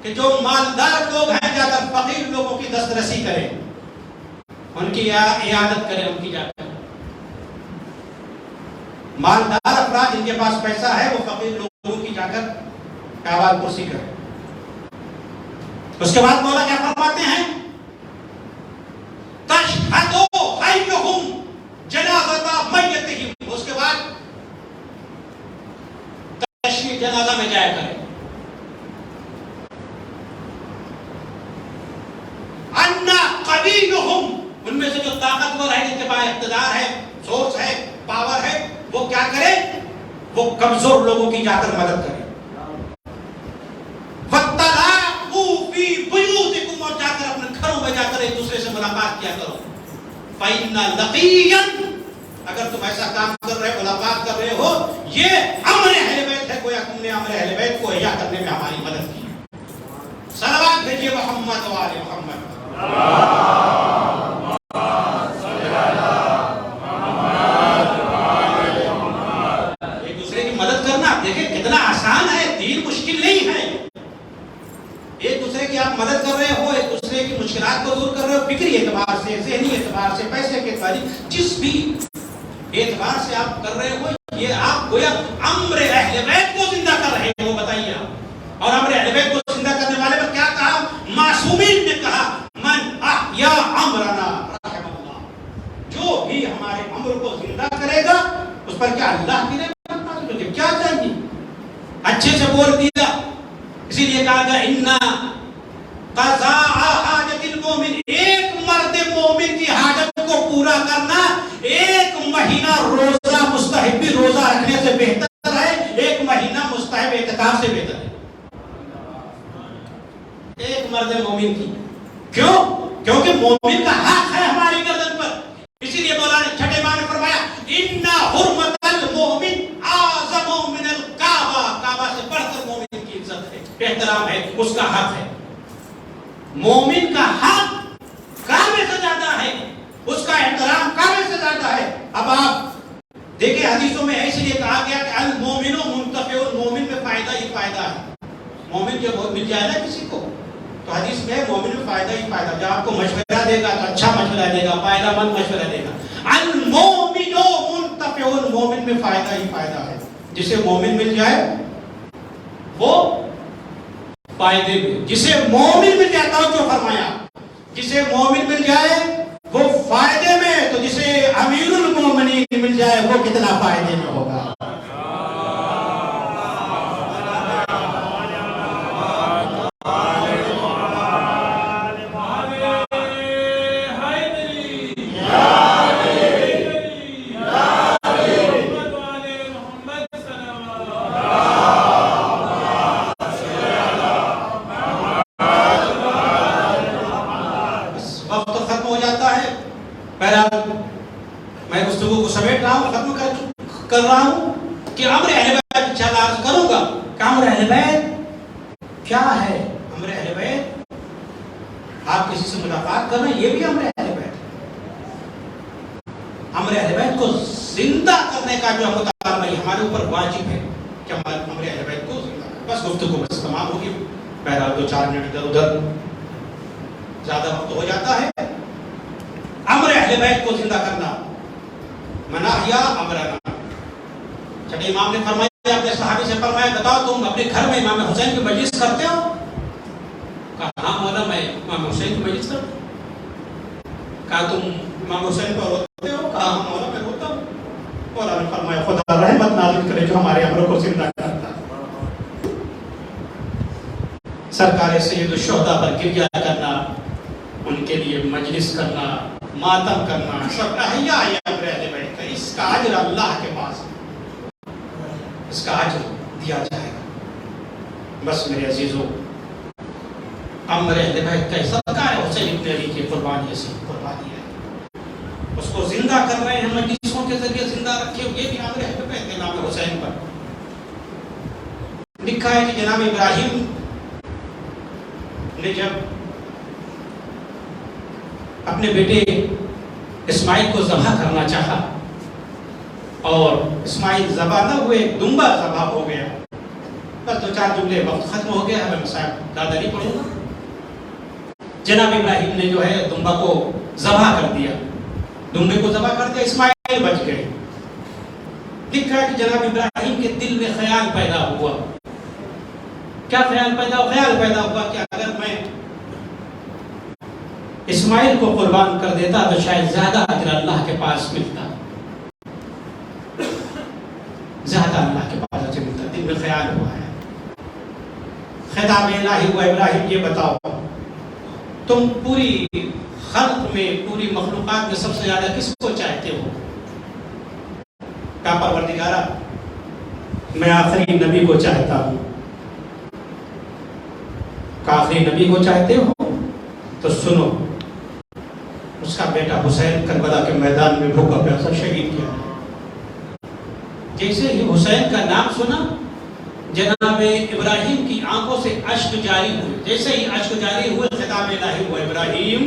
کہ جو مالدار لوگ ہیں جا کر فقیر لوگوں کی دسترسی کریں، ان کی عیادت کریں، ان کی جا کر مالدار افراد جن کے پاس پیسہ ہے وہ فقیر لوگوں کی جا کر احوال پرسی کریں۔ اس کے بعد مولا کیا فرماتے ہیں؟ تشہدوا حیہم جنازۃ میتہم، اس کے بعد تشییع جنازہ میں جایا کریں۔ انا قویہم، ان میں سے جو طاقتور ہے، جن کے پاس اقتدار ہے، سورس ہے، پاور ہے، وہ کیا کرے؟ وہ کمزور لوگوں کی جا کر مدد کرے۔ وَاتَّلَاقُوا فِي بُيُوتِكُمْ، اور جا کر اپنے گھروں میں جا کر ایک دوسرے سے ملاقات کیا کرو۔ فَإِنَّ لَقِيًّا، اگر تم ایسا کام کر رہے، ملاقات کر رہے ہو، یہ امر اہل بیت ہے، گویا تم نے امر اہل بیت کو احیا کرنے میں ہماری مدد کی۔ صلوات بھیجیے محمد و آل محمد۔ ایک دوسرے کی مدد کرنا دیکھیں کتنا آسان ہے، دین مشکل نہیں ہے۔ ایک دوسرے کی آپ مدد کر رہے ہو، ایک دوسرے کی مشکلات کو دور کر رہے ہو، فکری اعتبار سے، ذہنی اعتبار سے، پیسے کے اعتبار سے، جس بھی اعتبار سے آپ کر رہے ہو، یہ آپ گویا امر اہل بیت کو زندہ کر رہے ہیں، وہ بتائیے آپ۔ اور امر اہل بیت کو زندہ کرنے والے پر کیا کہا؟ معصومین نے کہا من احیا امرنا رحم اللہ، جو بھی ہمارے امر کو زندہ کرے گا اس پر کیا اللہ کی رحمت نازل ہوگی۔ کیا چاہیے؟ اچھے سے بول دیا، اسی لیے کہا گیا انا قضاء حاجت المومن، ایک مرد مومن کی حاجت کو پورا کرنا ایک مہینہ روزہ مستحبی روزہ رکھنے سے بہتر ہے، ایک مہینہ مستحب اعتکاف سے بہتر ہے ایک مرد مومن کی. کیوں؟ کیونکہ مومن کا حق ہے ہماری گردن پر. اسی لیے مولانا چھٹے ماں نے فرمایا ان حرمت المؤمن اعظم من الکعبہ، کعبہ سے بڑھ کر مومن کی عزت ہے، احترام ہے، اس کا حق ہے. مومن کا حق کعبے سے زیادہ ہے، اس کا احترام کعبے سے زیادہ ہے. اب آپ دیکھیں حدیثوں میں اس لیے کہا گیا کہ المومن منتفع، مومن میں فائدہ ہی فائدہ ہے. مومن جب مل جائے نا کسی کو تو حدیث میں مومن میں فائدہ ہی فائدہ، جب آپ کو مشورہ دے گا تو اچھا مشورہ دے گا، فائدہ مند مشورہ دے گا. المومن منتفع، مومن میں فائدہ ہی فائدہ ہے. جسے مومن مل جائے وہ فائدے میں، جسے مومن مل جائے تو فرمایا جسے مومن مل جائے وہ فائدے میں، تو جسے امیر المومنین مل جائے وہ کتنا فائدے میں ہوگا. میں گفتگو کو سمیٹ رہا ہوں، ختم کر رہا ہوں کہ امر اہل بیت انشاءاللہ عرض کروں گا کہ امر اہل بیت کیا ہے. امر اہل بیت آپ کسی سے ملاقات کر رہے ہیں، یہ بھی امر اہل بیت. امر اہل بیت کو زندہ کرنے کا جو مطالبہ ہمارے اوپر واجب ہے کہ ہم امر اہل بیت کو زندہ کریں. بس گفتگو بس تمام ہوگی، بہرحال 2-4 منٹ ادھر ادھر زیادہ وقت ہو جاتا ہے. امر اہل بیت کو زندہ کرنا، مناہیا امرنا. چھٹے امام نے فرمایا، اپنے صحابی سے فرمایا بتاؤ تم اپنے گھر میں امام حسین کی مجلس کرتے ہو؟ کہا ہاں مولا میں امام حسین کی مجلس کرتا ہوں. کہا تم امام حسین پر روتے ہو؟ کہا ہاں مولا میں روتا ہوں. مولا نے فرمایا خدا رحمت نازل کرے جو ہمارے امر کو زندہ کرتا ہے. سرکار سید الشہداء پر گریہ کرنا، ان کے لیے مجلس کرنا، ماتم کرنا، سب احیا امر اہل بیت کا. اس کا اجر اللہ کے پاس ہے، اس کا اجر دیا جائے گا. بس میرے عزیزو، امر اہل بیت کا سرکار حسین ابن علی کی قربانی سے قربانی ہے، اس کو زندہ کر رہے ہیں، مجلسوں کے ذریعے زندہ رکھے. یہ بھی امر اہل بیت کے امام حسین پر لکھا ہے کہ جناب ابراہیم نے جب اپنے بیٹے اسماعیل کو ذبح کرنا چاہا اور اسماعیل ذبح نہ ہوئے، دمبا ذبح ہو گیا. بس 2-4 جملے وقت ختم ہو گیا، ہمیں صاحب زیادہ نہیں پڑھوں گا. جناب ابراہیم نے جو ہے دمبا کو ذبح کر دیا، دمبے کو ذبح کر دیا، اسماعیل بچ گئے. لکھا ہے کہ جناب ابراہیم کے دل میں خیال پیدا ہوا. کیا خیال پیدا ہوا؟ خیال پیدا ہوا کہ اگر میں اسماعیل کو قربان کر دیتا تو شاید زیادہ اجر اللہ کے پاس ملتا، زیادہ اللہ کے پاس اجر ملتا. دل میں خیال ہوا ہے. خطاب الہی ہوا، ابراہیم یہ بتاؤ تم پوری خلق میں، پوری مخلوقات میں سب سے زیادہ کس کو چاہتے ہو؟ کہا پروردگارا میں آخری نبی کو چاہتا ہوں. کہا آخری نبی کو چاہتے ہو تو سنو، اس کا بیٹا حسین کربلا کے میدان میں بھوکا پیاسا شہید کیا. جیسے ہی حسین کا نام سنا جناب ابراہیم کی آنکھوں سے اشک جاری ہوئے. جیسے ہی اشک جاری ہوئے خطاب الہی ہوا، ابراہیم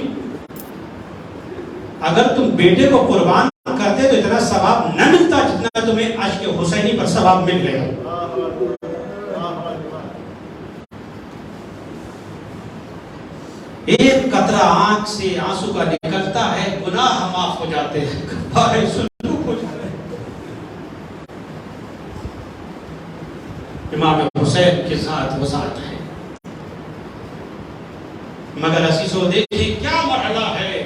اگر تم بیٹے کو قربان کرتے تو اتنا ثواب نہ ملتا جتنا تمہیں اشک حسینی پر ثواب مل گیا. ایک قطرہ آنکھ سے آنسو کا نکلتا ہے، گناہ معاف ہو جاتے ہیں، کفارے سلوک ہو جاتے ہیں. امام حسین کی ذات و ذات ہے. مگر عزیزو دیکھیں کیا مرحلہ ہے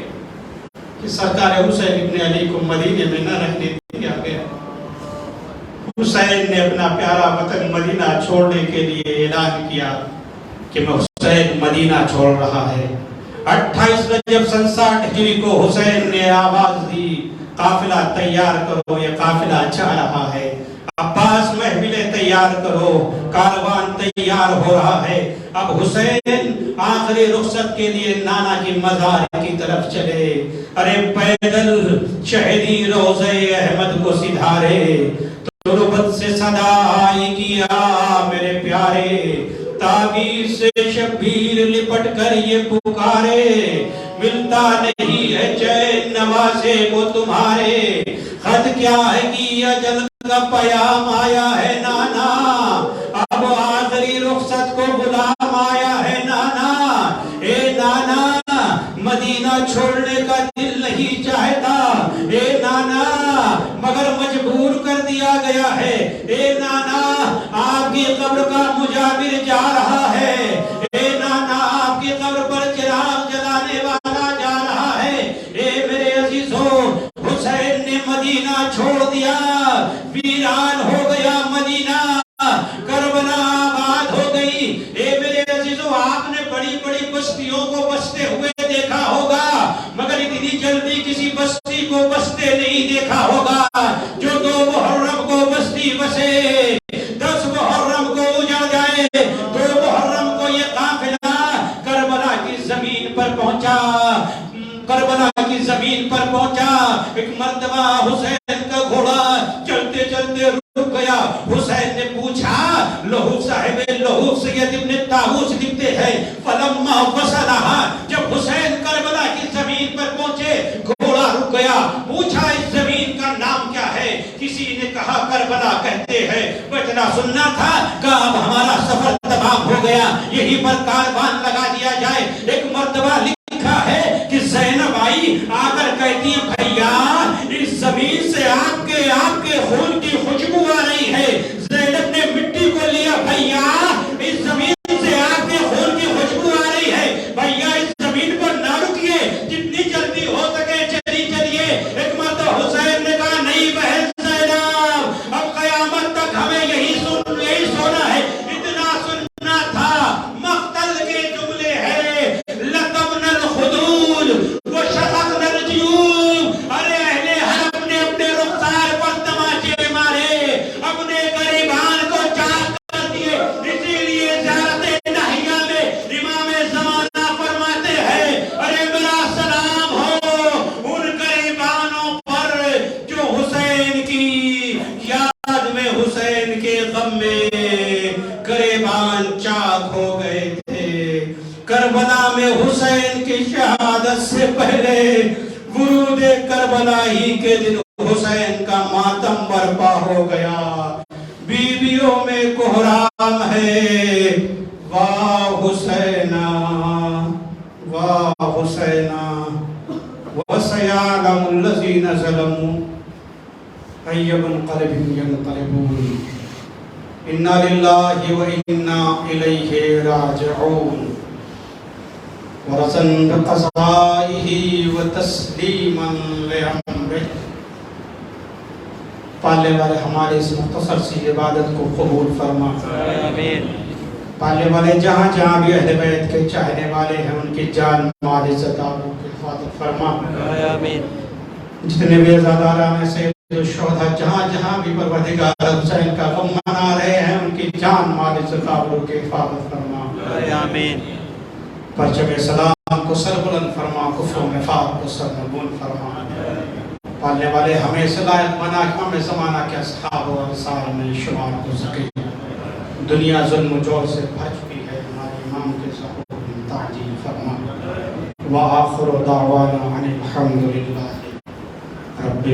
کہ سرکار حسین ابن علی کو مدینے میں نہ رہنے دیا گیا. حسین نے اپنا پیارا وطن مدینہ چھوڑنے کے لیے اعلان کیا کہ میں حسین مدینہ چھوڑ رہا ہے. 28 رجب سن 60 ہجری کو حسین نے آواز دی قافلہ تیار کرو، یہ قافلہ جا رہا ہے، عباس محفلیں تیار کرو، کاروان تیار ہو رہا ہے۔ اب حسین آخری رخصت کے لیے نانا کی مزار کی طرف چلے، ارے پیدل شہدی روضہ احمد کو سدھارے، تربت سے صدا آئی کیا میرے پیارے، تعبیر سے شبیر لپٹ کر یہ پکارے، ملتا نہیں ہے چین نوازے کو تمہارے، خط کیا ہے کہ اجل کا پیام آیا ہے نانا، اب آخری رخصت کو غلام آیا ہے نانا، اے نانا مدینہ چھوڑنے کا دل نہیں چاہتا، اے نانا مگر مجبور کر دیا گیا ہے، اے نانا آپ کی قبر کا مجاور جا رہا ہے، اے نانا آپ کی قبر پر چراغ جلانے والا جا رہا ہے، اے میرے عزیزوں حسین نے مدینہ چھوڑ دیا، ویران ہو گیا مدینہ، کربلا آباد ہو گئی۔ اے میرے عزیزوں آپ نے بڑی بڑی بستیوں کو بستے ہوئے دیکھا ہوگا، مگر اتنی جلدی کسی بستی کو بستے نہیں دیکھا ہوگا، جو 2 محرم کو بستی بسے 10 محرم کو اجڑ جائے، 2 محرم کو یہ قافلہ کربلا کی زمین پر پہنچا، کربلا کی زمین پر پہنچا، ایک مرتبہ حسین کا گھوڑا چلتے چلتے رک گیا، حسین نے پوچھا لہو صاحب لہو سید ابن طاووس لکھتے ہیں فلما وصلہا، جب حسین کربلا کی زمین پر پہنچے گھوڑا رک گیا، پوچھا اس زمین کا نام کیا ہے، کسی نے کہا کربلا کہتے ہیں، وہ اتنا سننا تھا کہ اب ہمارا سفر تمام ہو گیا، یہی پر کاروان لگا دیا جائے۔ ایک مرتبہ لکھا ہے کہ زینب آئی آ کر کہتی ہیں بھیا اس زمین سے آپ کے خون کی خوشبو آ رہی ہے، زینب نے مٹی کو لیا، بھیا اس زمین سے آپ کے خون کی خوشبو آ رہی ہے، بھیا اس زمین پر نہ رکیے، جتنی جلدی ہو سکے چلی چلیے۔ ایک مرتبہ حسین نے کہا نہیں بہن زینب اب قیامت تک ہمیں یہی سونا ہے، اتنا سننا تھا، مقتل کے جملے ہیں لطمنا الخدود وشققنا الجیوب، ارے اہل حرم نے اپنے رخسار پر تماچے مارے، اپنے غریبان کو چاک کر دیے، اسی لیے زیارت نہیہ میں امام زمانہ فرماتے ہیں ارے میرا سلام ہو ان غریبانوں پر جو حسین کی یاد میں حسین کے غم میں غریبان چاک ہو گئے تھے۔ کربلا میں حسین کی شہادت سے پہلے ورود کربلا ہی کے دن حسین کا ماتم برپا ہو گیا، بیویوں میں کوہرام ہے، واہ حسینہ واہ حسینہ، وسيعلم الذين ظلموا أي منقلب ينقلبون، إنا لله وإنا إليه راجعون، ورزا بقضائه وتسليما لأمره۔ پالنے والے ہمارے اس مختصر سی عبادت کو قبول فرما، آمین۔ پالنے والے جہاں جہاں بھی اہل بیت کے چاہنے والے ہیں ان کی جان مال عزت آبرو کی حفاظت فرما، آمین۔ جتنے بھی عزاداران سے شہداء جہاں جہاں بھی پروردگار حسین کا غم منا رہے ہیں ان کی جان مال عزت آبرو کی حفاظت فرما، آمین۔ پرچم سلام کو سر بلند فرما، کفر و نفاق کو سر نگون فرما۔ پالنے والے ہمیں صلاحیت بنا کہ ہمیں زمانہ کے اصحاب و انصار میں شمار ہو سکے۔ دنیا ظلم و جور سے بھر چکی ہے، ہمارے امام کے ظہور میں تعجیل فرما۔ وآخر دعوانا عن الحمد للہ رب